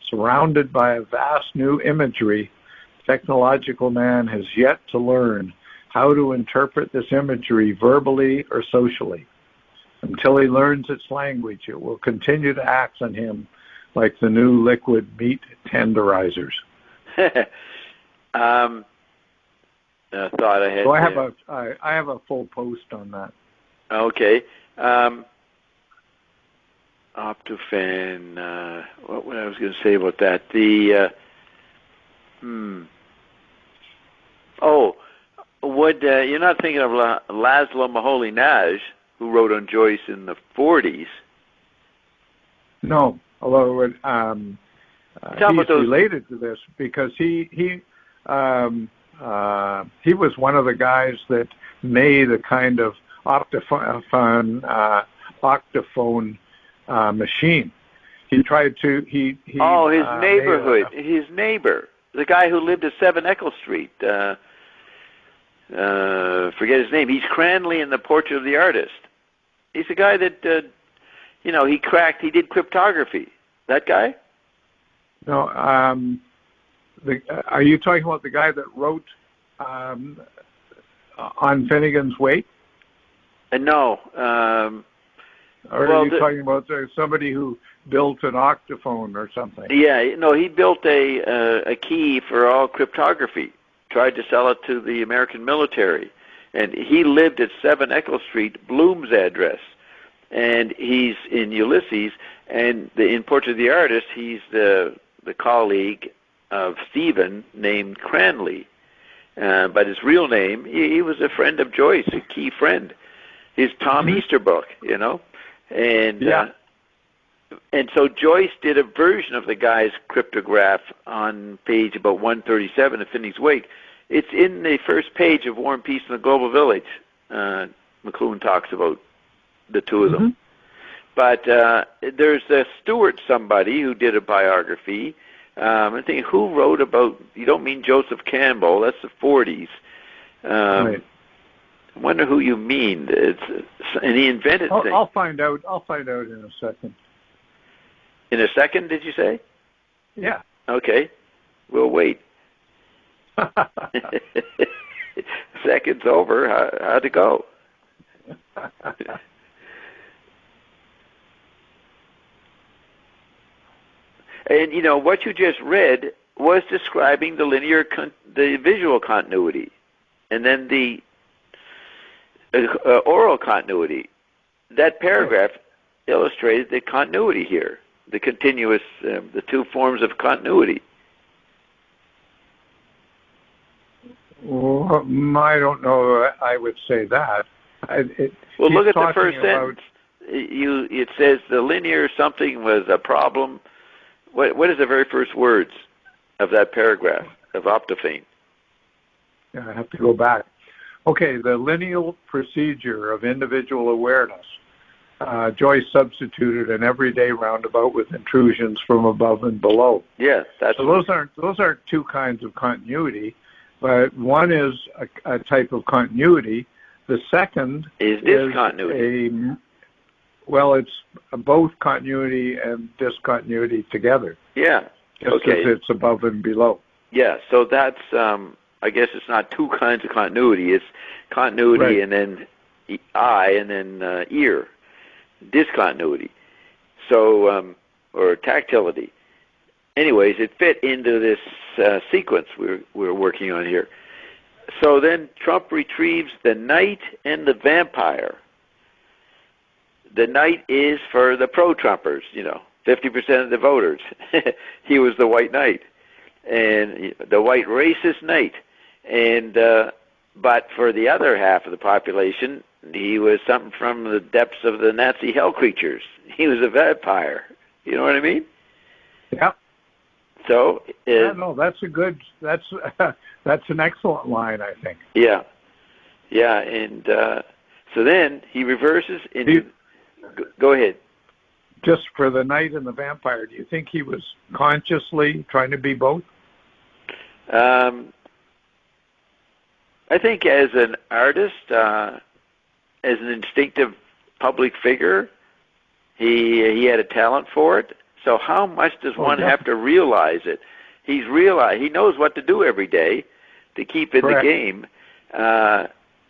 Surrounded by a vast new imagery, technological man has yet to learn how to interpret this imagery verbally or socially. Until he learns its language, it will continue to act on him like the new liquid meat tenderizers. Thought I had. So I have a full post on that. Okay. Optophane. What I was going to say about that? You're not thinking of Laszlo Moholy-Nagy, who wrote on Joyce in the 40s? No, although he's related to this because he was one of the guys that made a kind of octophone machine. He tried to. His neighborhood, his neighbor, the guy who lived at 7 Eccles Street. Forget his name. He's Cranley in The Portrait of the Artist. He's a guy that he did cryptography. That guy? No. Are you talking about the guy that wrote on Finnegan's Wake? No. Or are you talking about somebody who built an octophone or something? Yeah, no, he built a key for all cryptography, tried to sell it to the American military. And he lived at 7 Eccles Street, Bloom's address. And he's in Ulysses, and in Portrait of the Artist, he's the colleague of Stephen named Cranley. But his real name, he was a friend of Joyce, a key friend. He's Tom Easterbrook, And so Joyce did a version of the guy's cryptograph on page about 137 of Finney's Wake. It's in the first page of War and Peace in the Global Village. McLuhan talks about the two of them. But there's a Stewart somebody who did a biography. I'm thinking, who wrote about, you don't mean Joseph Campbell, that's the 40s. Right. I wonder who you mean. And he invented things. I'll find out in a second. In a second, did you say? Yeah. Okay. We'll wait. Second's over. How'd it go? And, what you just read was describing the visual continuity. And then the oral continuity. That paragraph illustrated the continuity here, the continuous, the two forms of continuity. Well, I don't know. I would say that. Look at the first sentence. It says the linear something was a problem. What is the very first words of that paragraph of Optophane? Yeah, I have to go back. Okay, the lineal procedure of individual awareness. Joyce substituted an everyday roundabout with intrusions from above and below. Yes, that's so those aren't two kinds of continuity, but one is a type of continuity. The second is discontinuity. It's both continuity and discontinuity together. Yeah. Just as it's above and below. Yeah, so that's, I guess it's not two kinds of continuity. It's continuity and then eye and then ear. Discontinuity. So, or tactility. Anyways, it fit into this sequence we're working on here. So then Trump retrieves the knight and the vampire. The knight is for the pro-Trumpers, 50% of the voters. He was the white knight, and the white racist knight. And but for the other half of the population, he was something from the depths of the Nazi hell creatures. He was a vampire. You know what I mean? Yeah. So no, that's a good. That's an excellent line, I think. Yeah, yeah, and so then he reverses into. Go ahead. Just for the knight and the vampire, do you think he was consciously trying to be both? I think as an artist, as an instinctive public figure, he had a talent for it. So how much does one have to realize it? He knows what to do every day to keep in the game,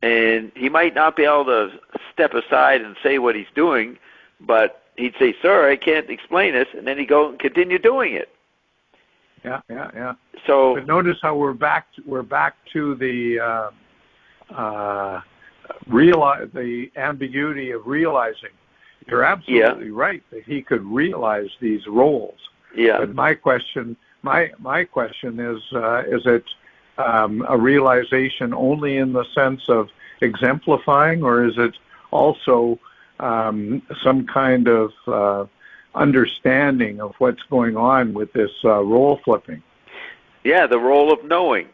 and he might not be able to step aside and say what he's doing, but he'd say, "Sir, I can't explain this," and then he'd go and continue doing it. Yeah. So, but notice how we're back to the the ambiguity of realizing. You're absolutely right that he could realize these roles. Yeah. But my question is it a realization only in the sense of exemplifying, or is it also some kind of understanding of what's going on with this role flipping? Yeah, the role of knowing.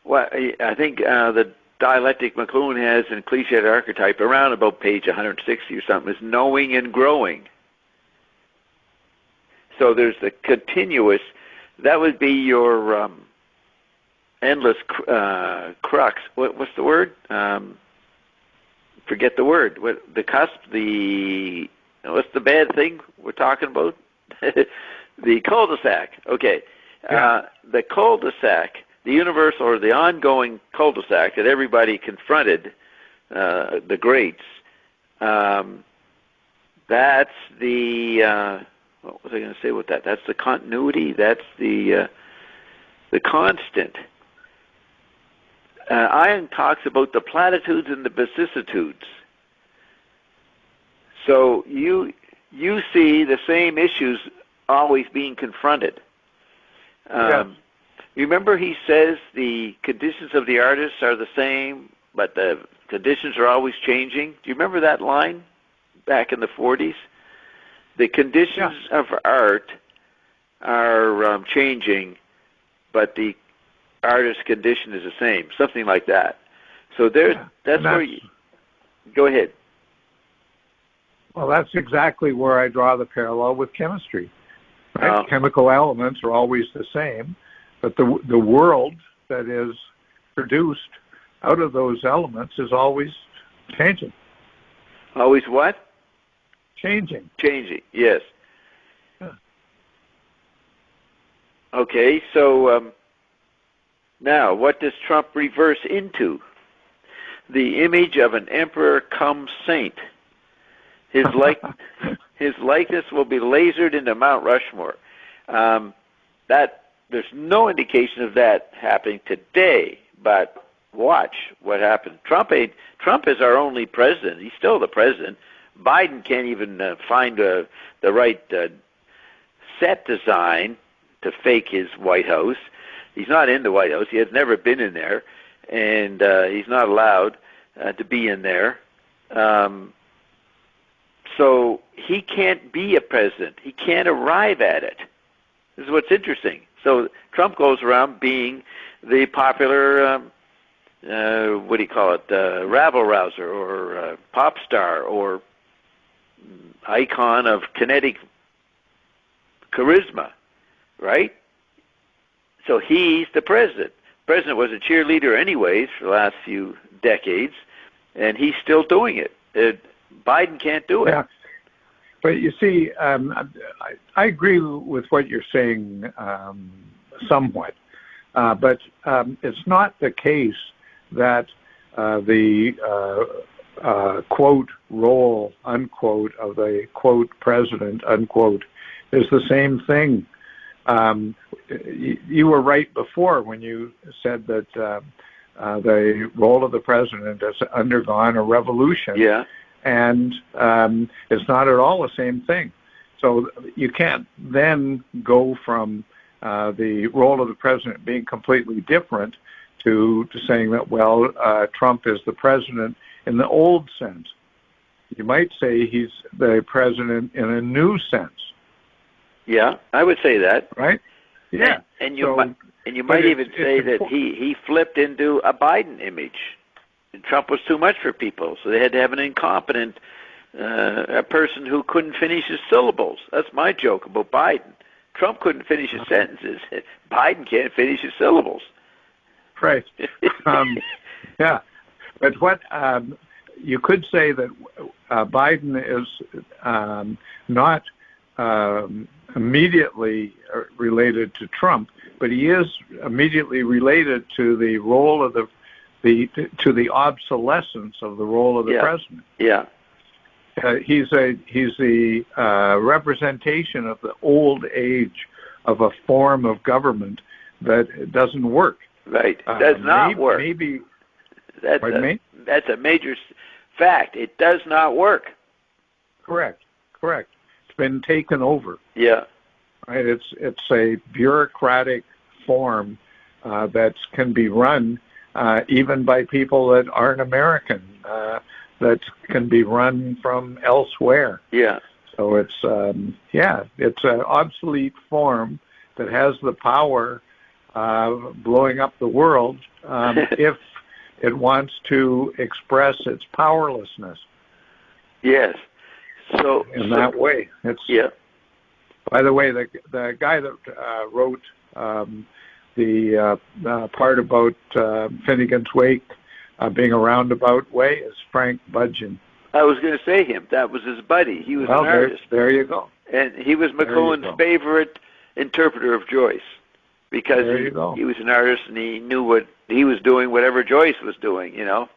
Well, I think the dialectic McLuhan has in Cliched Archetype around about page 160 or something is knowing and growing. So there's the continuous, that would be your endless crux. What's the word? Forget the word. The cusp, what's the bad thing we're talking about? The cul-de-sac. Okay. Yeah. The cul-de-sac, the universal or the ongoing cul-de-sac that everybody confronted, the greats, that's the, what was I going to say with that? That's the continuity, that's the constant. Ion talks about the platitudes and the vicissitudes. So you see the same issues always being confronted. Yes. Remember he says the conditions of the artist are the same, but the conditions are always changing? Do you remember that line back in the 40s? The conditions of art are changing, but the artist's condition is the same, something like that. So that's where you... Go ahead. Well, that's exactly where I draw the parallel with chemistry. Right? Chemical elements are always the same, but the world that is produced out of those elements is always changing. Always what? Changing, yes. Yeah. Okay, so now what does Trump reverse into? The image of an emperor come saint. His likeness will be lasered into Mount Rushmore. There's no indication of that happening today, but watch what happens. Trump is our only president. He's still the president. Biden can't even find the right set design to fake his White House. He's not in the White House. He has never been in there, and he's not allowed to be in there. So he can't be a president. He can't arrive at it. This is what's interesting. So Trump goes around being the popular, what do you call it, rabble-rouser or pop star or icon of kinetic charisma, right? So he's the president. The president was a cheerleader anyways for the last few decades, and he's still doing it. Biden can't do it. Yeah. But you see, I agree with what you're saying somewhat, but it's not the case that the quote role, unquote, of the quote president, unquote, is the same thing. You were right before when you said that the role of the president has undergone a revolution. Yeah. And it's not at all the same thing. So you can't then go from the role of the president being completely different to saying that, well, Trump is the president in the old sense. You might say he's the president in a new sense. Yeah, I would say that. Right? Yeah. And you might even say that he flipped into a Biden image. Trump was too much for people, so they had to have an incompetent a person who couldn't finish his syllables. That's my joke about Biden. Trump couldn't finish his sentences. Biden can't finish his syllables. Right. Yeah. But what you could say that Biden is not immediately related to Trump, but he is immediately related to the role of the obsolescence of the role of the president. Yeah. He's the representation of the old age of a form of government that doesn't work. Right. Does not work. Maybe. That's a major fact. It does not work. Correct. It's been taken over. Yeah. Right. It's a bureaucratic form that can be run even by people that aren't American. That can be run from elsewhere. Yeah. So it's it's an obsolete form that has the power blowing up the world if it wants to express its powerlessness. Yes. So in that way, it's By the way, the guy that wrote the part about Finnegan's Wake being a roundabout way is Frank Budgen. I was going to say him. That was his buddy. He was an artist. There you go. And he was McLuhan's favorite interpreter of Joyce because he was an artist and he knew what he was doing, whatever Joyce was doing, in a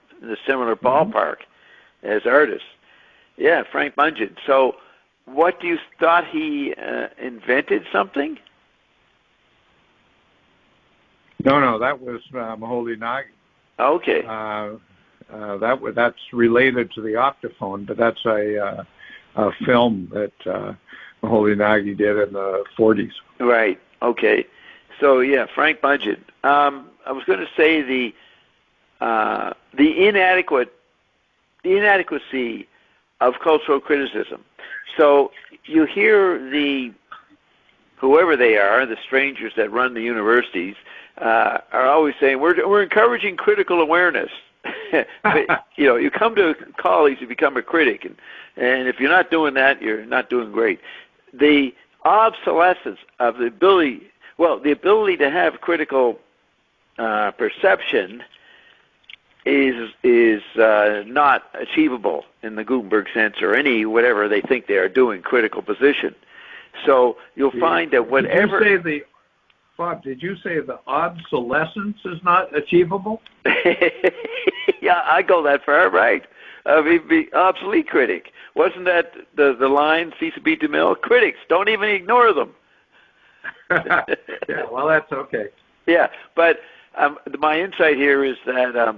similar ballpark as artists. Yeah, Frank Budgen. So what do you thought he invented something? No, that was Maholi Nagy. Okay. That's related to the Octophone, but that's a film that Maholi Nagy did in the 40s. Right. Okay. So yeah, Frank Budgen. I was going to say the inadequacy of cultural criticism. So you hear whoever they are, the strangers that run the universities, are always saying we're encouraging critical awareness. But, you come to college to become a critic, and if you're not doing that, you're not doing great. The obsolescence of the ability to have critical perception is not achievable in the Gutenberg sense or any whatever they think they are doing critical position. So you'll find that whatever. Bob, did you say the obsolescence is not achievable? Yeah, I go that far, right? Be obsolete critic. Wasn't that the line, Cecil B. DeMille? Critics, don't even ignore them. Yeah, well, that's okay. Yeah, but my insight here is that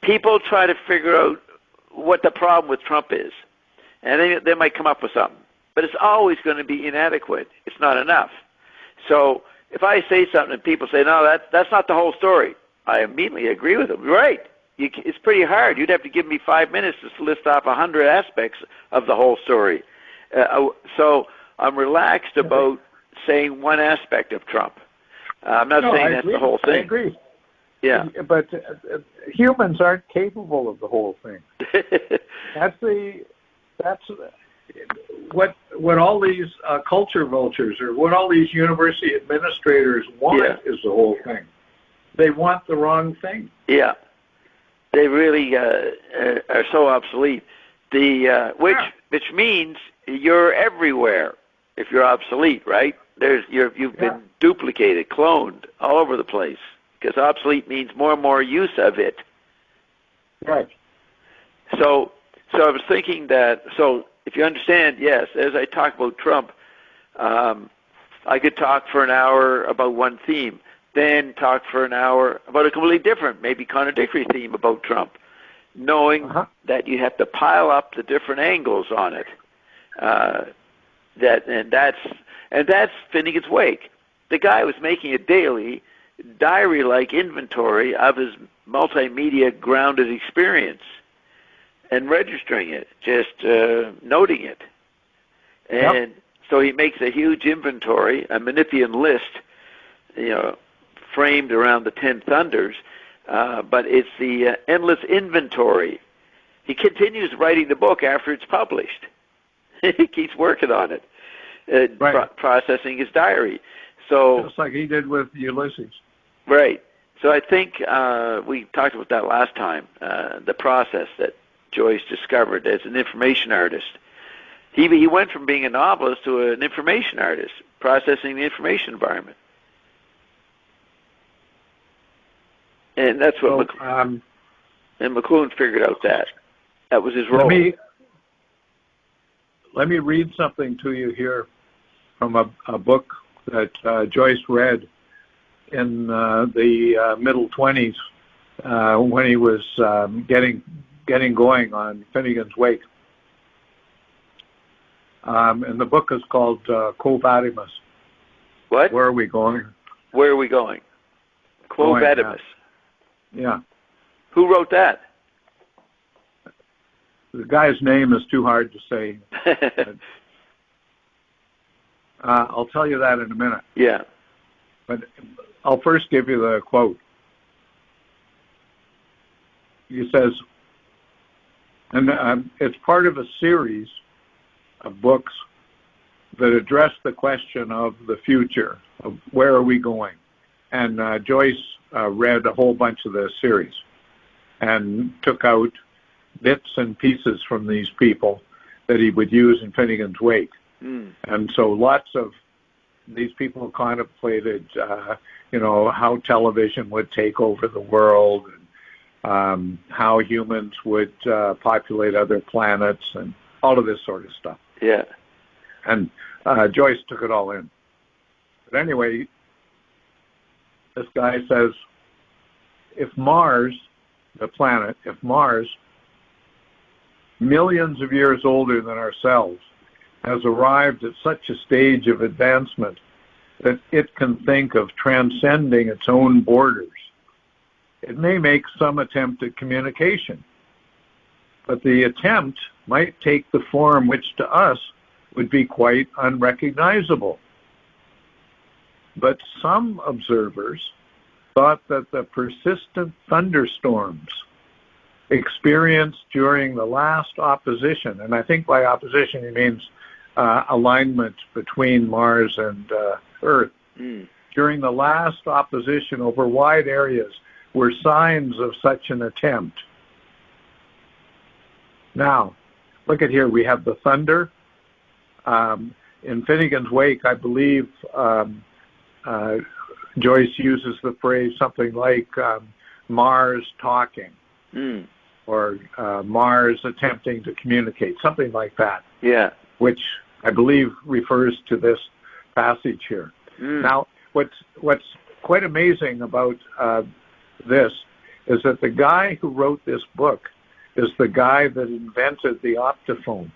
people try to figure out what the problem with Trump is, and they might come up with something. But it's always going to be inadequate. It's not enough. So if I say something and people say, no, that's not the whole story, I immediately agree with them. Right. It's pretty hard. You'd have to give me 5 minutes to list off 100 aspects of the whole story. So I'm relaxed about saying one aspect of Trump. I'm not saying that's the whole thing. I agree. Yeah. But humans aren't capable of the whole thing. That's what all these culture vultures or what all these university administrators want is the whole thing. They want the wrong thing. Yeah. They really are so obsolete. Which means you're everywhere if you're obsolete, right? You've been duplicated, cloned all over the place because obsolete means more and more use of it. Right. So I was thinking that. So if you understand, yes, as I talk about Trump, I could talk for an hour about one theme, then talk for an hour about a completely different, maybe contradictory theme about Trump, knowing that you have to pile up the different angles on it. That's Finnegan's Wake. The guy was making a daily diary-like inventory of his multimedia grounded experience and registering it, just noting it. And so he makes a huge inventory, a Menippean list, framed around the 10 thunders, but it's the endless inventory. He continues writing the book after it's published. He keeps working on it, processing his diary. So just like he did with Ulysses. Right. So I think we talked about that last time, the process that Joyce discovered as an information artist. He went from being a novelist to an information artist, processing the information environment. And that's what and McLuhan figured out that. That was his role. Let me read something to you here from a book that Joyce read in the middle 20s when he was getting going on Finnegan's Wake. And the book is called Quo Vadis. What? Where are we going? Where are we going? Quo Vadis. Yeah. Who wrote that? The guy's name is too hard to say. I'll tell you that in a minute. Yeah. But I'll first give you the quote. He says, and it's part of a series of books that address the question of the future, of where are we going. And Joyce read a whole bunch of the series and took out bits and pieces from these people that he would use in Finnegan's Wake. And so lots of these people contemplated, how television would take over the world, and how humans would populate other planets, and all of this sort of stuff. Yeah. And Joyce took it all in. But anyway, this guy says, if Mars, millions of years older than ourselves, has arrived at such a stage of advancement that it can think of transcending its own borders, it may make some attempt at communication. But the attempt might take the form which to us would be quite unrecognizable. But some observers thought that the persistent thunderstorms experienced during the last opposition, and I think by opposition he means alignment between Mars and Earth, during the last opposition over wide areas were signs of such an attempt. Now, look at here, we have the thunder. In Finnegan's Wake, I believe Joyce uses the phrase something like Mars talking, or Mars attempting to communicate, something like that. Yeah. Which I believe refers to this passage here. Now, what's quite amazing about this is that the guy who wrote this book is the guy that invented the optophone.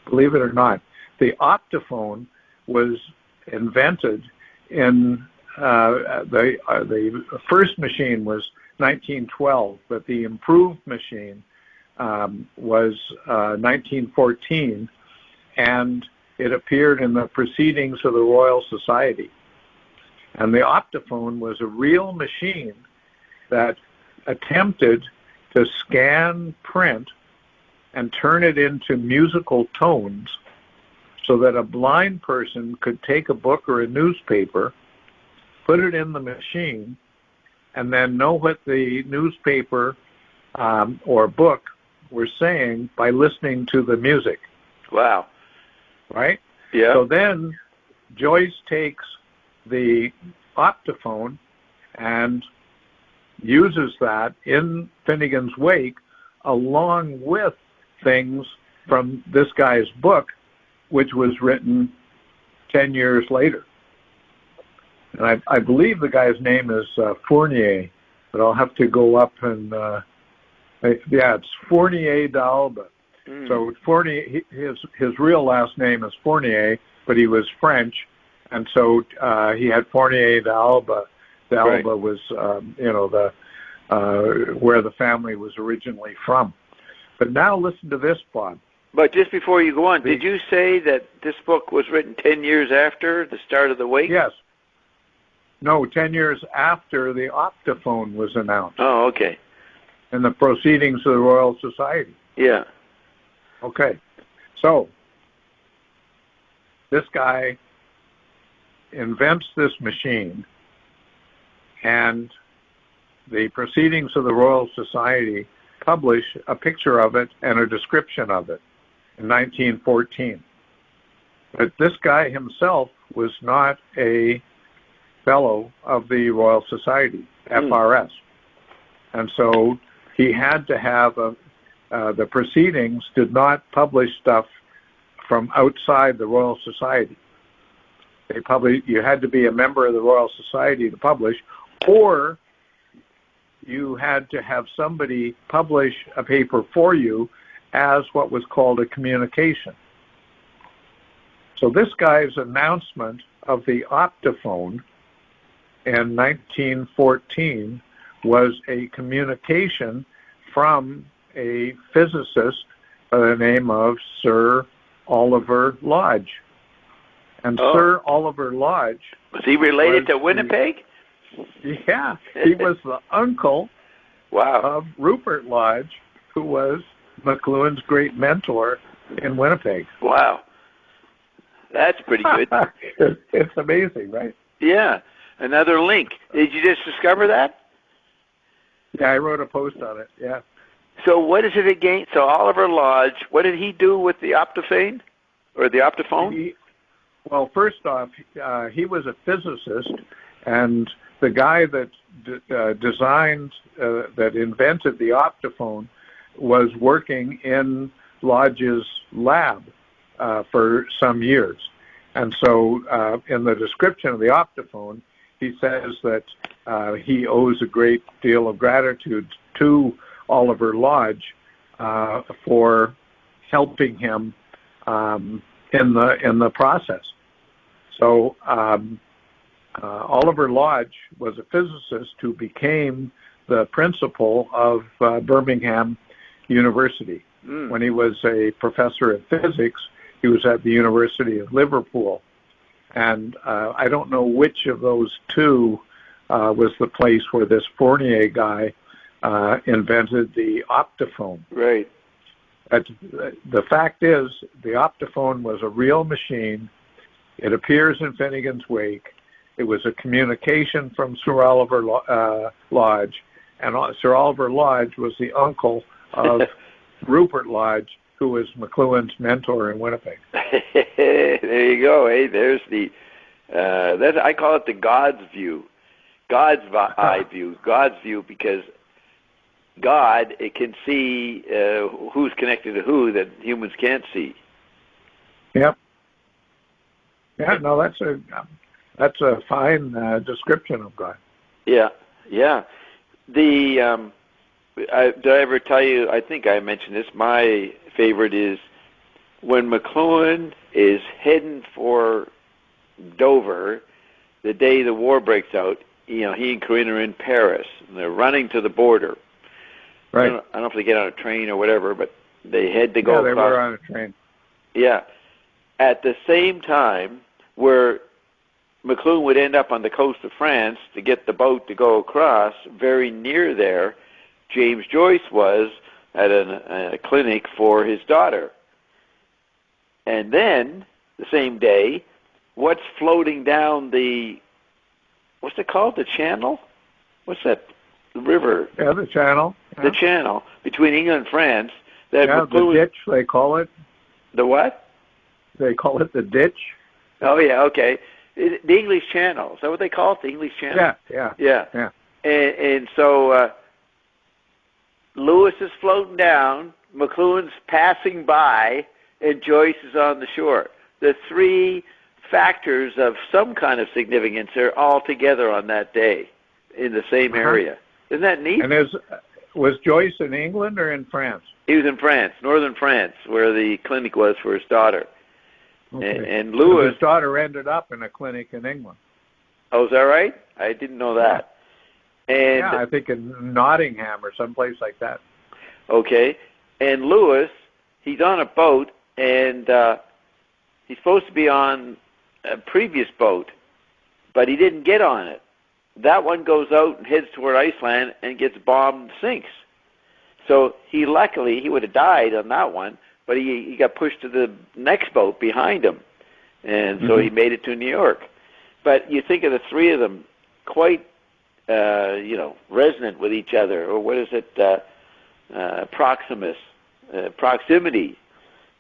Believe it or not, the optophone was invented in the first machine was 1912, but the improved machine was 1914, and it appeared in the Proceedings of the Royal Society. And the optophone was a real machine that attempted to scan print and turn it into musical tones so that a blind person could take a book or a newspaper, put it in the machine, and then know what the newspaper or book were saying by listening to the music. Wow. Right? Yeah. So then Joyce takes the optophone and uses that in Finnegan's Wake along with things from this guy's book, which was written 10 years later. And I believe the guy's name is Fournier, but I'll have to go up and, it's Fournier d'Albe. So Fournier, his real last name is Fournier, but he was French, and so he had Fournier d'Alba. D'Alba was, where the family was originally from. But now listen to this, Bob. But just before you go on, did you say that this book was written 10 years after the start of the wake? Yes. No, 10 years after the Optophone was announced. Oh, okay. In the Proceedings of the Royal Society. Yeah. Okay. So, this guy invents this machine, and the Proceedings of the Royal Society publish a picture of it and a description of it in 1914. But this guy himself was not a fellow of the Royal Society, FRS. And so he had to have the Proceedings did not publish stuff from outside the Royal Society. You had to be a member of the Royal Society to publish, or you had to have somebody publish a paper for you as what was called a communication. So this guy's announcement of the Optophone in 1914 was a communication from a physicist by the name of Sir Oliver Lodge. And Sir Oliver Lodge... Was he related to Winnipeg? Yeah, he was the uncle of Rupert Lodge, who was McLuhan's great mentor in Winnipeg. Wow. That's pretty good. It's amazing, right? Yeah. Another link. Did you just discover that? Yeah, I wrote a post on it, yeah. So what is it again? So Oliver Lodge, what did he do with the Optophone? Or the Optophone? Well, first off, he was a physicist, and the guy that that invented the Optophone was working in Lodge's lab for some years. And so in the description of the Optophone, he says that he owes a great deal of gratitude to Oliver Lodge for helping him in the process. So Oliver Lodge was a physicist who became the principal of Birmingham University. When he was a professor of physics, he was at the University of Liverpool. And I don't know which of those two was the place where this Fournier guy invented the Optophone. Right. The fact is, the Optophone was a real machine. It appears in Finnegan's Wake. It was a communication from Sir Oliver Lodge, and Sir Oliver Lodge was the uncle of Rupert Lodge, who was McLuhan's mentor in Winnipeg. There you go. Hey, there's the I call it the God's view, God's eye view, God's view, because God, it can see who's connected to who that humans can't see. Yep. Yeah. No, that's a fine description of God. Yeah. Yeah. Did I ever tell you? I think I mentioned this. My favorite is when McLuhan is heading for Dover the day the war breaks out. He and Corinne are in Paris, and they're running to the border. Right. I don't know if they get on a train or whatever, but they head to go across. Yeah, they were on a train. Yeah. At the same time, where McLuhan would end up on the coast of France to get the boat to go across, very near there, James Joyce was at a clinic for his daughter. And then, the same day, what's floating down what's it called, the channel? What's that, the river? Yeah, the channel. Yeah. The channel between England and France. That McLuhan, the ditch, they call it. The what? They call it the ditch. Oh, yeah, okay. The English Channel. Is that what they call it, the English Channel? Yeah. And so Lewis is floating down, McLuhan's passing by, and Joyce is on the shore. The three factors of some kind of significance are all together on that day in the same area. Isn't that neat? And Was Joyce in England or in France? He was in France, northern France, where the clinic was for his daughter. Okay. And Lewis... His daughter ended up in a clinic in England. Oh, is that right? I didn't know that. And yeah, I think in Nottingham or someplace like that. Okay. And Lewis, he's on a boat, and he's supposed to be on a previous boat, but he didn't get on it. That one goes out and heads toward Iceland and gets bombed and sinks. So he would have died on that one, but he got pushed to the next boat behind him, and so he made it to New York. But you think of the three of them quite, resonant with each other, or what is it, proximity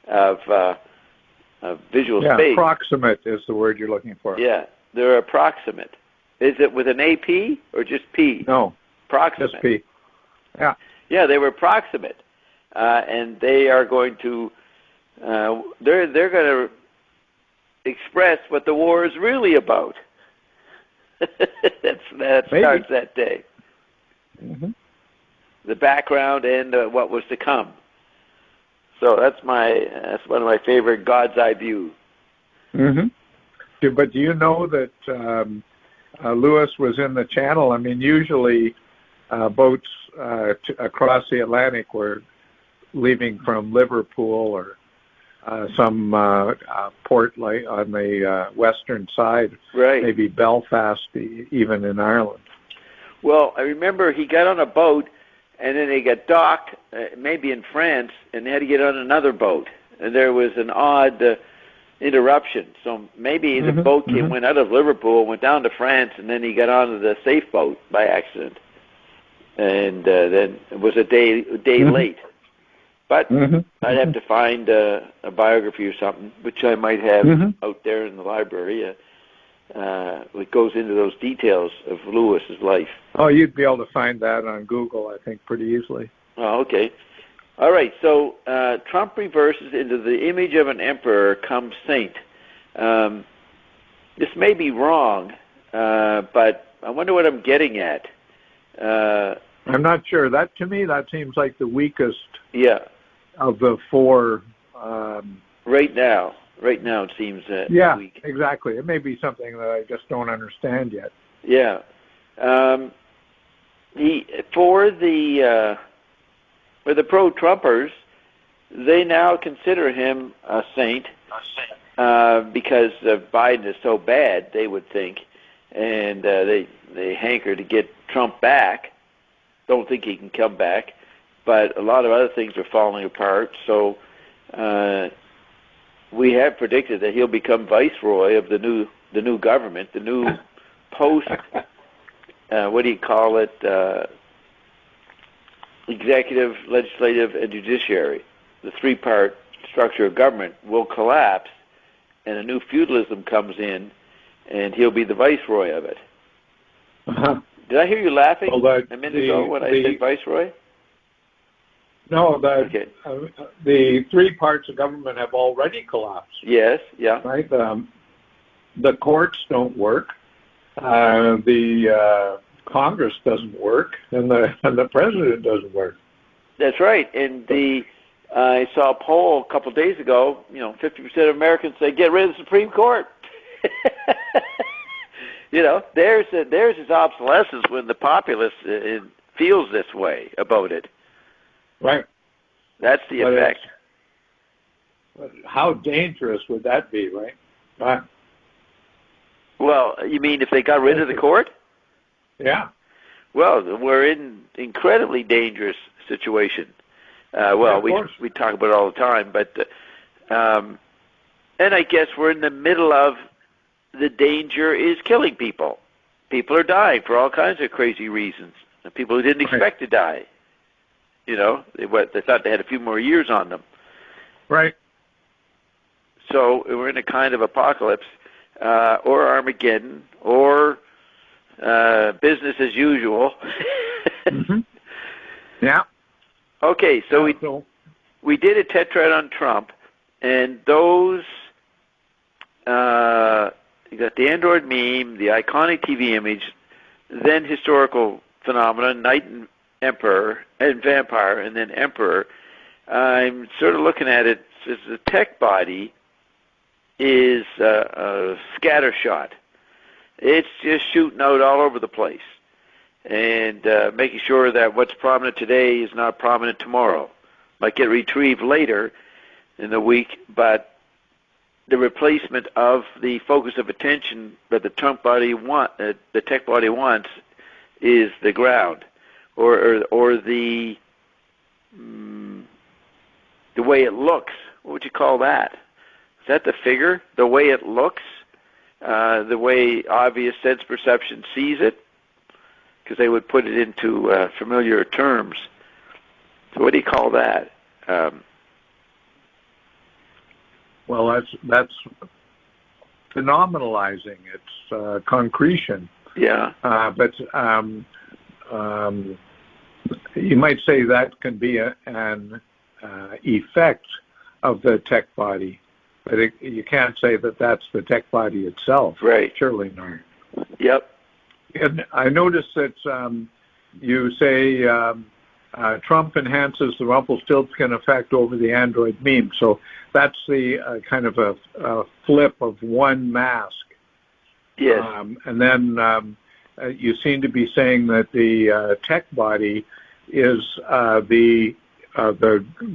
of visual space. Yeah, proximate is the word you're looking for. Yeah, they're approximate. Is it with an AP or just P? No, proximate. just P. Yeah. Yeah, they were proximate, and they are going to. They're going to express what the war is really about. that starts that day. Mm-hmm. The background and what was to come. So that's one of my favorite God's Eye view. Mm-hmm. But do you know that Lewis was in the Channel? I mean, usually boats across the Atlantic were leaving from Liverpool or some port like on the western side, right? Maybe Belfast, even in Ireland. Well, I remember he got on a boat, and then they got docked, maybe in France, and they had to get on another boat, and there was an odd interruption. So maybe the boat went out of Liverpool, went down to France, and then he got onto the safe boat by accident, and then it was a day late. But I'd have to find a biography or something, which I might have out there in the library. It goes into those details of Lewis's life. Oh, you'd be able to find that on Google, I think, pretty easily. Oh, okay. All right, so Trump reverses into the image of an emperor come saint. This may be wrong, but I wonder what I'm getting at. I'm not sure. To me, that seems like the weakest of the four. Right now it seems weak. Exactly. It may be something that I just don't understand yet. Yeah. For the pro-Trumpers, they now consider him a saint because Biden is so bad, they would think, and they hanker to get Trump back. Don't think he can come back, but a lot of other things are falling apart. So we have predicted that he'll become viceroy of the new government, the new post. What do you call it? Executive, legislative, and judiciary. The three-part structure of government will collapse, and a new feudalism comes in, and he'll be the viceroy of it. Did I hear you laughing a minute ago when I said viceroy? No, the three parts of government have already collapsed. Yes, yeah. Right? The courts don't work. The Congress doesn't work, and the president doesn't work. That's right. And I saw a poll a couple of days ago. 50% of Americans say get rid of the Supreme Court. There's his obsolescence when the populace feels this way about it. Right. That's the effect. But how dangerous would that be, right? Well, you mean if they got rid of the court? Yeah. Well, we're in an incredibly dangerous situation. We talk about it all the time, but and I guess we're in the middle of the danger is killing people. People are dying for all kinds of crazy reasons. People who didn't expect to die. They thought they had a few more years on them. Right. So we're in a kind of apocalypse, or Armageddon, or business as usual. Yeah. Okay, so we did a tetrad on Trump, and those you got the Android meme, the iconic TV image, then historical phenomena, night emperor and vampire and then emperor, I'm sort of looking at it as the tech body is a scatter shot. It's just shooting out all over the place and making sure that what's prominent today is not prominent tomorrow. Might get retrieved later in the week, but the replacement of the focus of attention that the tech body wants is the ground, or the way it looks. What would you call that? Is that the figure? The way it looks? The way obvious sense perception sees it? Because they would put it into familiar terms. So what do you call that? Well, that's phenomenalizing. It's concretion. Yeah. But you might say that can be an effect of the tech body, but you can't say that that's the tech body itself. Right. Surely not. Yep. And I noticed that you say Trump enhances the Rumpelstiltskin effect over the Android meme. So that's the kind of a flip of one mask. Yes. And then you seem to be saying that the tech body is the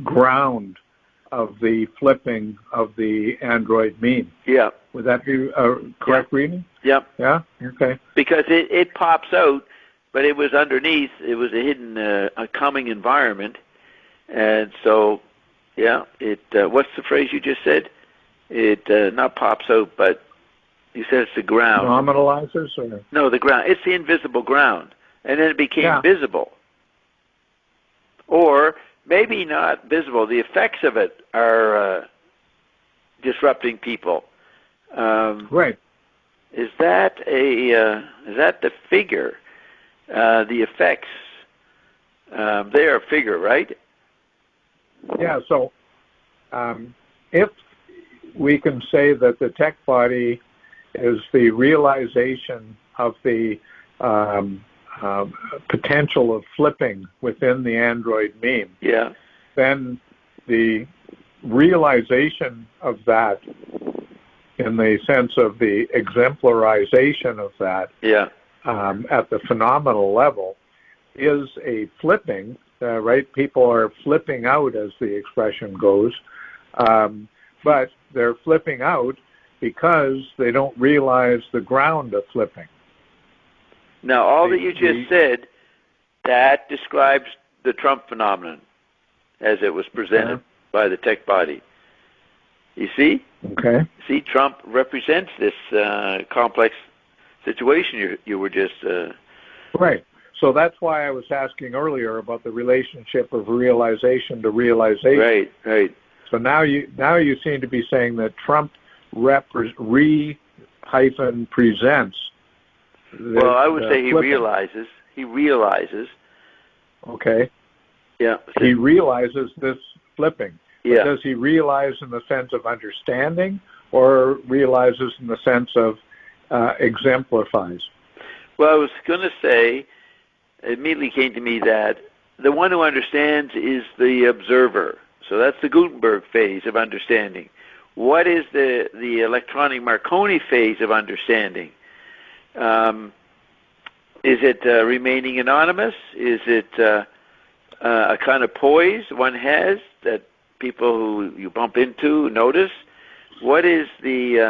ground of the flipping of the Android meme. Yeah. Would that be a correct reading? Yep. Yeah? Okay. Because it pops out, but it was underneath. It was a hidden, a coming environment. And so, yeah, what's the phrase you just said? It not pops out, but you said it's the ground. Nominalizes? Or? No, the ground. It's the invisible ground. And then it became visible. Or maybe not visible. The effects of it are disrupting people. Right. Is that the figure? The effects, they are a figure, right? Yeah, so if we can say that the tech body is the realization of the potential of flipping within the Android meme, yeah, then the realization of that in the sense of the exemplarization of that yeah, at the phenomenal level is a flipping, right? People are flipping out, as the expression goes, but they're flipping out because they don't realize the ground of flipping. Now, all that you just said, that describes the Trump phenomenon as it was presented by the tech body. You see? Okay. See, Trump represents this complex situation you were just... Right. So that's why I was asking earlier about the relationship of realization to realization. Right, right. So now you seem to be saying that Trump presents. Well, I would say he realizes. He realizes. Okay. Yeah. He realizes this flipping. Yeah. But does he realize in the sense of understanding, or realizes in the sense of exemplifies? Well, I was going to say, it immediately came to me that the one who understands is the observer. So that's the Gutenberg phase of understanding. What is the electronic Marconi phase of understanding? Is it remaining anonymous? Is it a kind of poise one has that people who you bump into notice? What is the...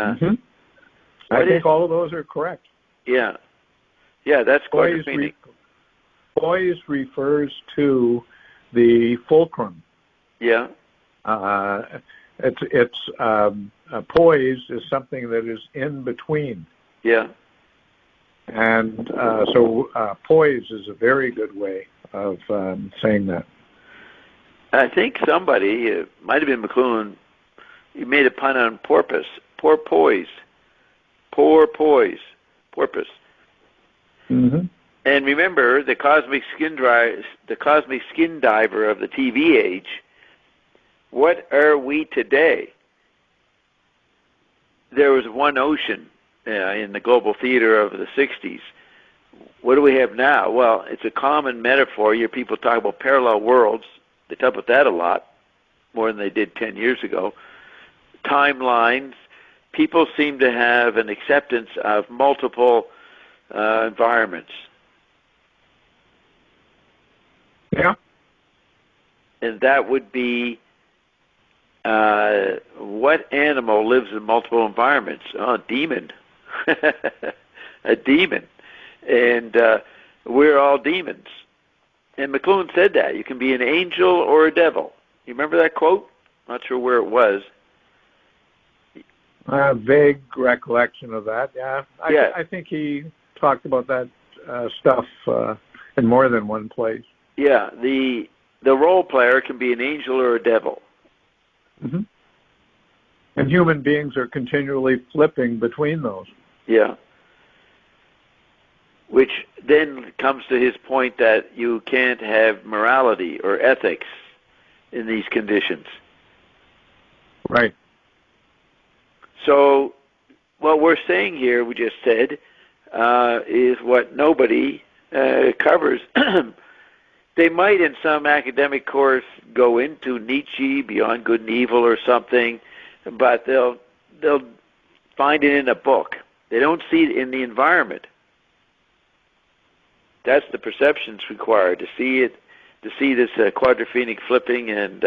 I think all of those are correct. Yeah. Yeah, that's quite a meaning. Poise refers to the fulcrum. Yeah. It's poise is something that is in between. Yeah. And so poise is a very good way of saying that. I think somebody, it might have been McLuhan, he made a pun on porpoise. Poor poise. Poor poise. Porpoise. Mm-hmm. And remember, the cosmic skin diver of the TV age, what are we today? There was one ocean in the global theater of the 60s. what do we have now? Well, it's a common metaphor. You hear people talk about parallel worlds. They talk about that a lot, more than they did 10 years ago. Timelines. People seem to have an acceptance of multiple environments. Yeah. And that would be what animal lives in multiple environments? Oh, a demon. A demon. And we're all demons. And McLuhan said that. You can be an angel or a devil. You remember that quote? Not sure where it was. Vague recollection of that, yeah. Yeah. I think he talked about that stuff in more than one place. Yeah, the role player can be an angel or a devil. Mm-hmm. And human beings are continually flipping between those. Yeah. Which then comes to his point that you can't have morality or ethics in these conditions. Right. So what we're saying here, we just said, is what nobody covers. They might in some academic course go into Nietzsche, Beyond Good and Evil or something, but they'll find it in a book. They don't see it in the environment. That's the perceptions required to see it, to see this quadrophenic flipping and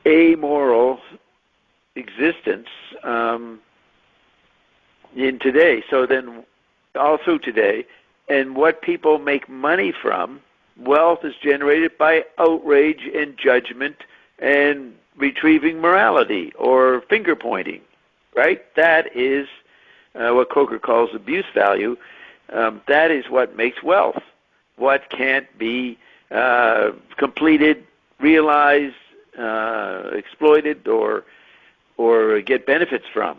amoral existence in today. So then, all through today, and what people make money from, wealth is generated by outrage and judgment and retrieving morality or finger pointing, right? That is what Coker calls abuse value. That is what makes wealth. What can't be completed, realized, exploited, or get benefits from.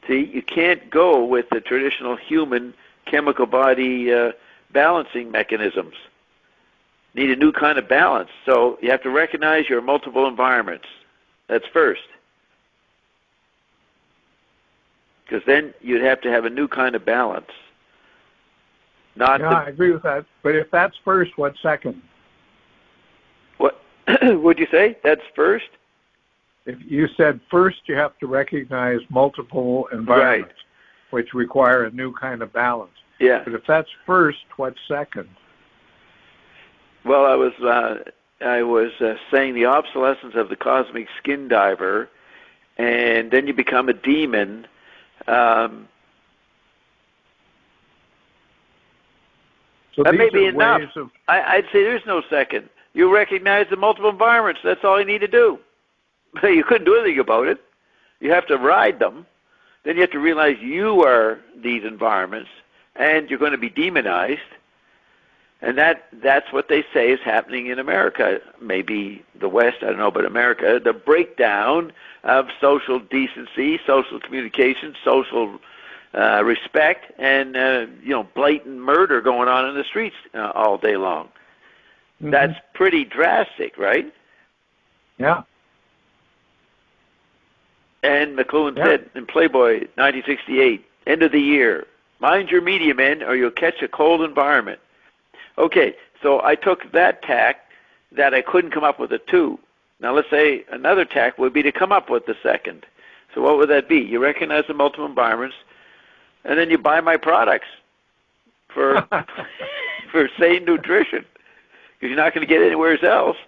See, you can't go with the traditional human chemical body balancing mechanisms. Need a new kind of balance. So you have to recognize your multiple environments. That's first. Because then you'd have to have a new kind of balance. I agree with that. But if that's first, what's second? What would you say? That's first? If you said first, you have to recognize multiple environments, right, which require a new kind of balance. Yeah. But if that's first, what's second? Well, I was saying the obsolescence of the cosmic skin diver, and then you become a demon. So that may be enough. I'd say there's no second. You recognize the multiple environments. That's all you need to do. You couldn't do anything about it. You have to ride them. Then you have to realize you are these environments, and you're going to be demonized. And that's what they say is happening in America. Maybe the West, I don't know, but America, the breakdown of social decency, social communication, social respect, and blatant murder going on in the streets all day long. Mm-hmm. That's pretty drastic, right? Yeah. And McLuhan said in Playboy, 1968, end of the year, mind your media, men, or you'll catch a cold environment. Okay, so I took that tack that I couldn't come up with a two. Now let's say another tack would be to come up with the second. So what would that be? You recognize the multiple environments, and then you buy my products for for sane nutrition, because you're not going to get anywhere else.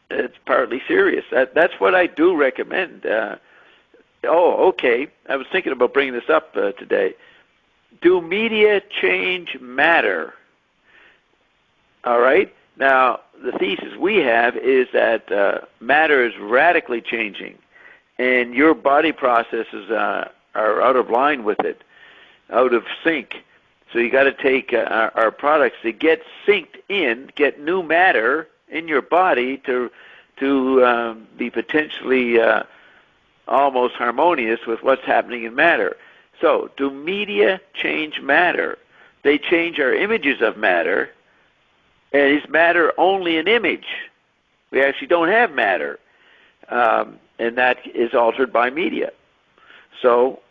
It's partly serious. That's what I do recommend. Okay. I was thinking about bringing this up today. Do media change matter? All right. Now, the thesis we have is that matter is radically changing, and your body processes are out of line with it, out of sync. So you got to take our products to get synced in, get new matter in your body to be potentially almost harmonious with what's happening in matter. So, do media change matter? They change our images of matter, and is matter only an image? We actually don't have matter, and that is altered by media. So,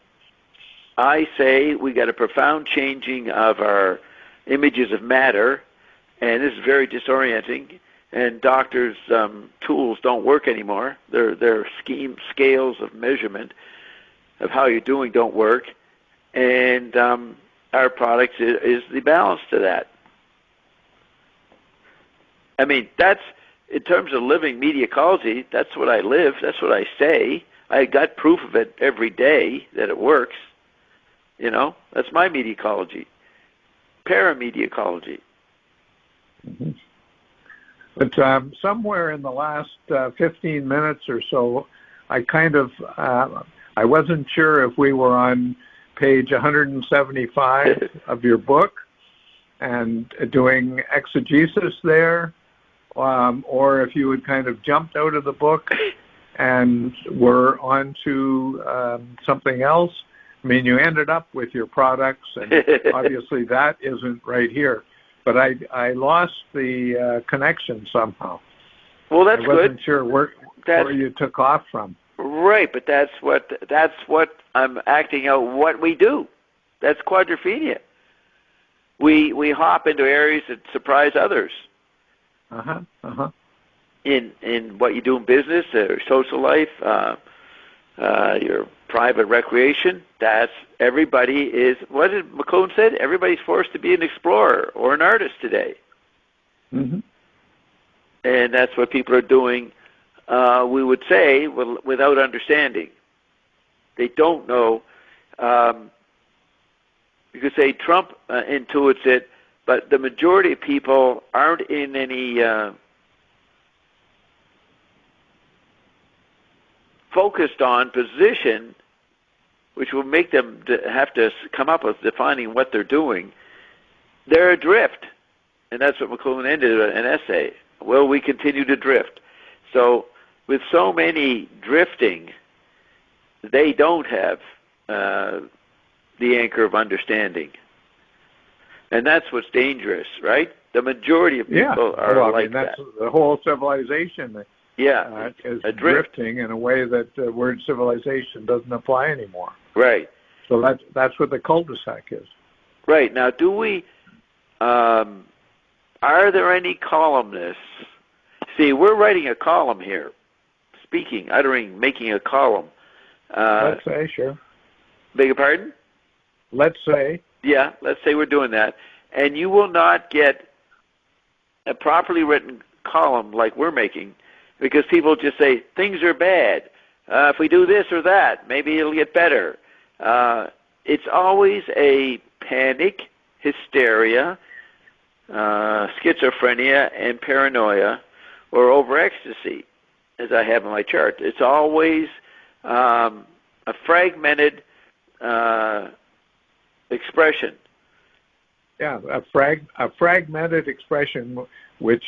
I say we got a profound changing of our images of matter, and this is very disorienting. And doctors' tools don't work anymore. Their scales of measurement of how you're doing don't work, and our products is the balance to that. I mean, that's in terms of living media ecology. That's what I live. That's what I say. I got proof of it every day that it works. You know, that's my media ecology, paramedia ecology. Mm-hmm. But somewhere in the last 15 minutes or so, I kind of, I wasn't sure if we were on page 175 of your book and doing exegesis there, or if you had kind of jumped out of the book and were on to something else. I mean, you ended up with your products, and obviously that isn't right here. But I lost the connection somehow. Well, that's good. I wasn't sure where you took off from. Right, but that's what I'm acting out. What we do, that's quadrophenia. We hop into areas that surprise others. In what you do in business, or social life, your private recreation. That's everybody is. What did McLuhan said? Everybody's forced to be an explorer or an artist today. Mm-hmm. And that's what people are doing. We would say without understanding. They don't know. You could say Trump intuits it, but the majority of people aren't in any focused on position, which will make them have to come up with defining what they're doing. They're adrift, and that's what McLuhan ended an essay. Will we continue to drift? So with so many drifting, they don't have the anchor of understanding. And that's what's dangerous, right? The majority of people are like that's that. The whole civilization is drifting in a way that the word civilization doesn't apply anymore. Right. So that's what the cul-de-sac is. Right. Now, do we, are there any columnists? See, we're writing a column here, speaking, uttering, making a column. Let's say, sure. Beg your pardon? Let's say. Yeah, let's say we're doing that. And you will not get a properly written column like we're making, because people just say, things are bad. If we do this or that, maybe it'll get better. It's always a panic, hysteria, schizophrenia, and paranoia, or over-ecstasy, as I have in my chart. It's always a fragmented expression. Yeah, a fragmented expression which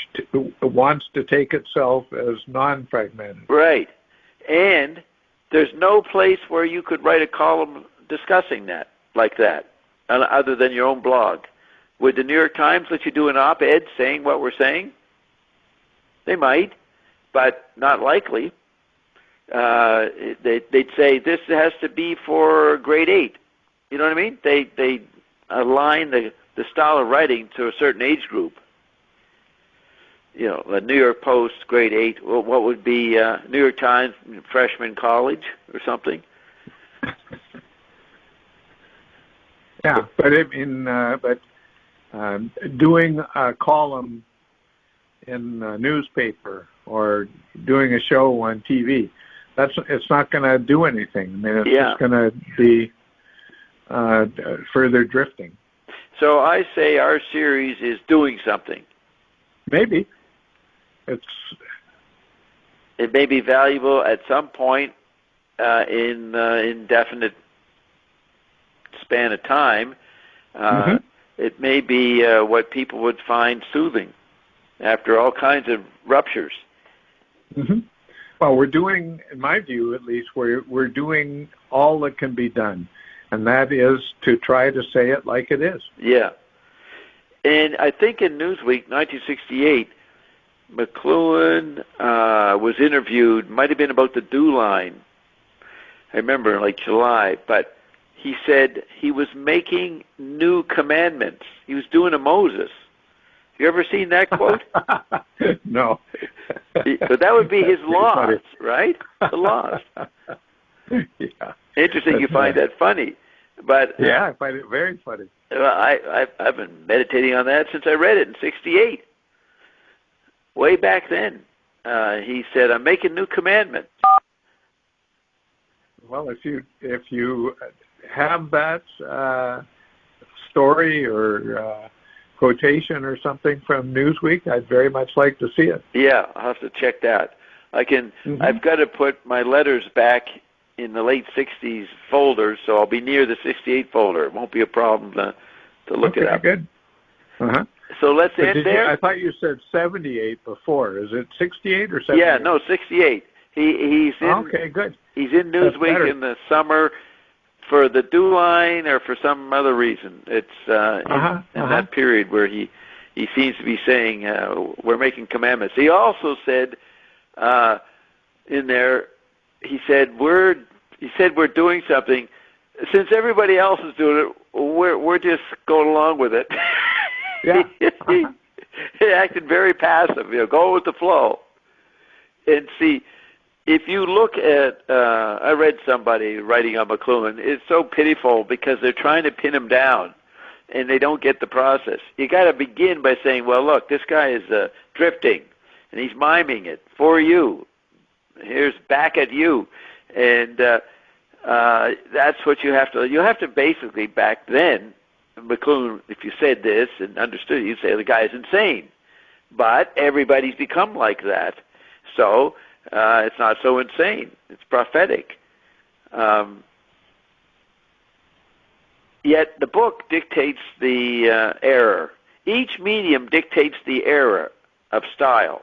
wants to take itself as non-fragmented. Right. And there's no place where you could write a column discussing that, like that, other than your own blog. Would the New York Times let you do an op-ed saying what we're saying? They might, but not likely. They'd say this has to be for grade 8. You know what I mean? They align the style of writing to a certain age group. You know, the New York Post, grade 8. Well, what would be New York Times, freshman college or something? Yeah, but doing a column in a newspaper or doing a show on TV, it's not going to do anything. I mean, it's just going to be further drifting. So I say our series is doing something. Maybe. It may be valuable at some point in indefinite span of time. It may be what people would find soothing after all kinds of ruptures. Mm-hmm. Well, we're doing, in my view at least, we're doing all that can be done, and that is to try to say it like it is. Yeah. And I think in Newsweek, 1968, McLuhan was interviewed, might have been about the dew line. I remember, like July, but he said he was making new commandments. He was doing a Moses. You ever seen that quote? No. So that would be his laws, right? The laws. Yeah. Interesting. You find that funny, but yeah, I find it very funny. I've been meditating on that since I read it in '68. Way back then, he said, "I'm making new commandments." Well, if you have that story or quotation or something from Newsweek, I'd very much like to see it. Yeah, I'll have to check that. I can. Mm-hmm. I've got to put my letters back in the late '60s folder, so I'll be near the '68 folder. It won't be a problem to look it up. Good. Uh-huh. So let's end there. I thought you said 78 before. Is it 68 or 78? Yeah, no, 68. He's in. Okay, good. He's in Newsweek in the summer for the Dew Line or for some other reason. It's in that period where he seems to be saying we're making commandments. He also said in there, he said we're doing something. Since everybody else is doing it, we're just going along with it. Yeah. He acted very passive, go with the flow. And see, if you look at, I read somebody writing on McLuhan, it's so pitiful because they're trying to pin him down and they don't get the process. You got to begin by saying, well, look, this guy is drifting and he's miming it for you. Here's back at you. And that's what you have to basically back then, McLuhan, if you said this and understood it, you'd say the guy's insane. But everybody's become like that. So it's not so insane. It's prophetic. Yet the book dictates the error. Each medium dictates the error of style.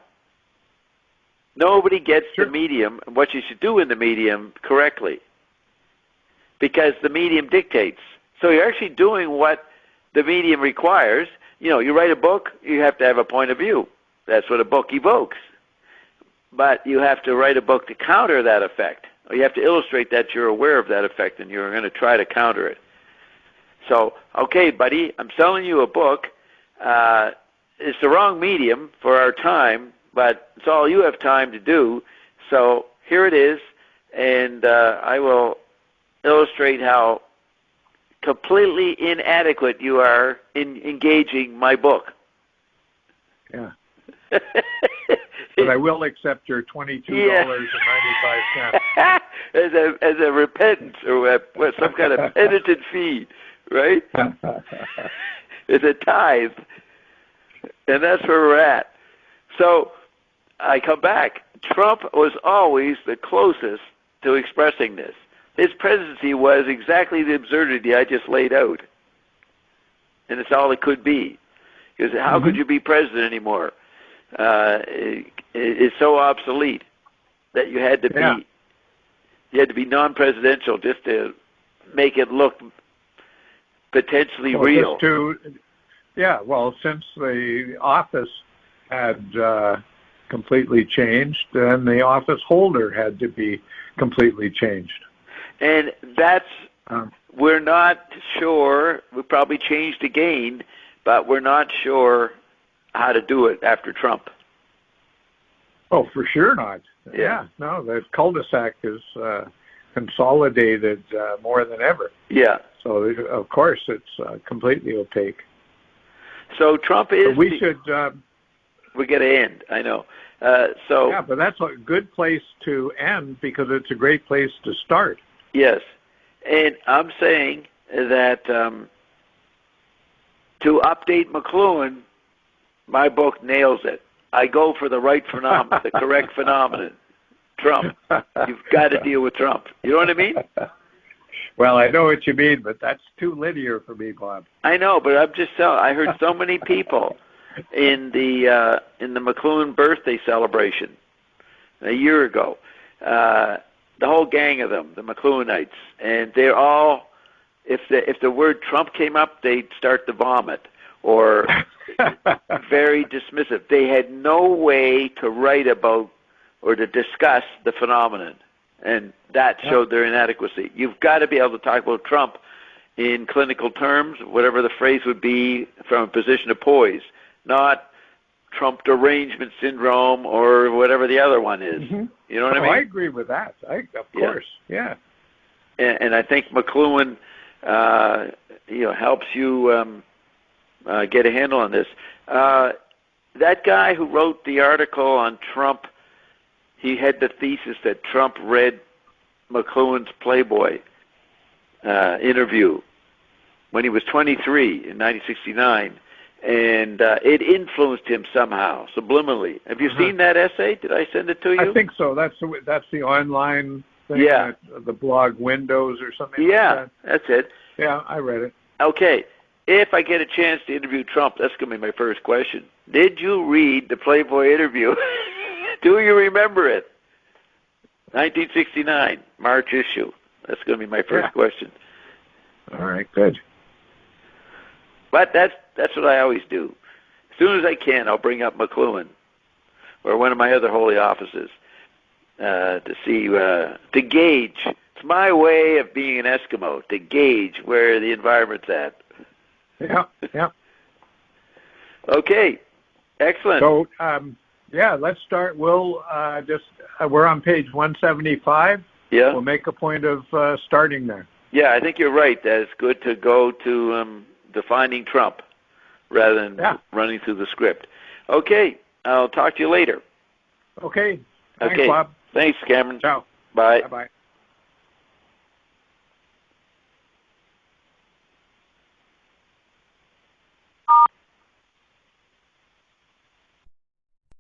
Nobody gets the medium and what you should do in the medium correctly because the medium dictates. So you're actually doing what the medium requires. You write a book, you have to have a point of view. That's what a book evokes. But you have to write a book to counter that effect. Or you have to illustrate that you're aware of that effect and you're going to try to counter it. So, okay, buddy, I'm selling you a book. It's the wrong medium for our time, but it's all you have time to do. So here it is, and I will illustrate how completely inadequate you are in engaging my book. Yeah. But I will accept your $22.95 as a repentance or some kind of penitent fee, right? It's a tithe, and that's where we're at. So I come back. Trump was always the closest to expressing this. His presidency was exactly the absurdity I just laid out, and it's all it could be. Because how could you be president anymore? It's so obsolete that you had to be non-presidential just to make it look potentially real. Since the office had completely changed, then the office holder had to be completely changed. And that's, we're not sure, we probably changed again, but we're not sure how to do it after Trump. Oh, for sure not. Yeah. No, the cul-de-sac is consolidated more than ever. Yeah. So, of course, it's completely opaque. So Trump is... We got to end, I know. Yeah, but that's a good place to end because it's a great place to start. Yes. And I'm saying that to update McLuhan, my book nails it. I go for the right phenomenon, the correct phenomenon. Trump. You've got to deal with Trump. You know what I mean? Well, I know what you mean, but that's too linear for me, Bob. I know, but I'm just telling. I heard so many people in the McLuhan birthday celebration a year ago. The whole gang of them, the McLuhanites, and they're all. If the word Trump came up, they'd start to vomit or very dismissive. They had no way to write about or to discuss the phenomenon. And that showed their inadequacy. You've got to be able to talk about Trump in clinical terms, whatever the phrase would be, from a position of poise, not Trump derangement syndrome or whatever the other one is. Mm-hmm. You know what I mean? I agree with that. Of course, yeah. And I think McLuhan, helps you get a handle on this. That guy who wrote the article on Trump, he had the thesis that Trump read McLuhan's Playboy interview when he was 23 in 1969, and it influenced him somehow, subliminally. Have you seen that essay? Did I send it to you? I think so. That's the online thing, the blog Windows or something like that. Yeah, that's it. Yeah, I read it. Okay, if I get a chance to interview Trump, that's going to be my first question. Did you read the Playboy interview? Do you remember it? 1969, March issue. That's going to be my first question. All right, good. But that's what I always do. As soon as I can, I'll bring up McLuhan or one of my other holy offices to see, to gauge. It's my way of being an Eskimo, to gauge where the environment's at. Yeah. Okay, excellent. So, let's start. We'll we're on page 175. Yeah. We'll make a point of starting there. Yeah, I think you're right. That it's good to go to defining Trump rather than running through the script. Okay, I'll talk to you later. Okay. Thanks, Bob. Thanks, Cameron. Ciao. Bye. Bye-bye.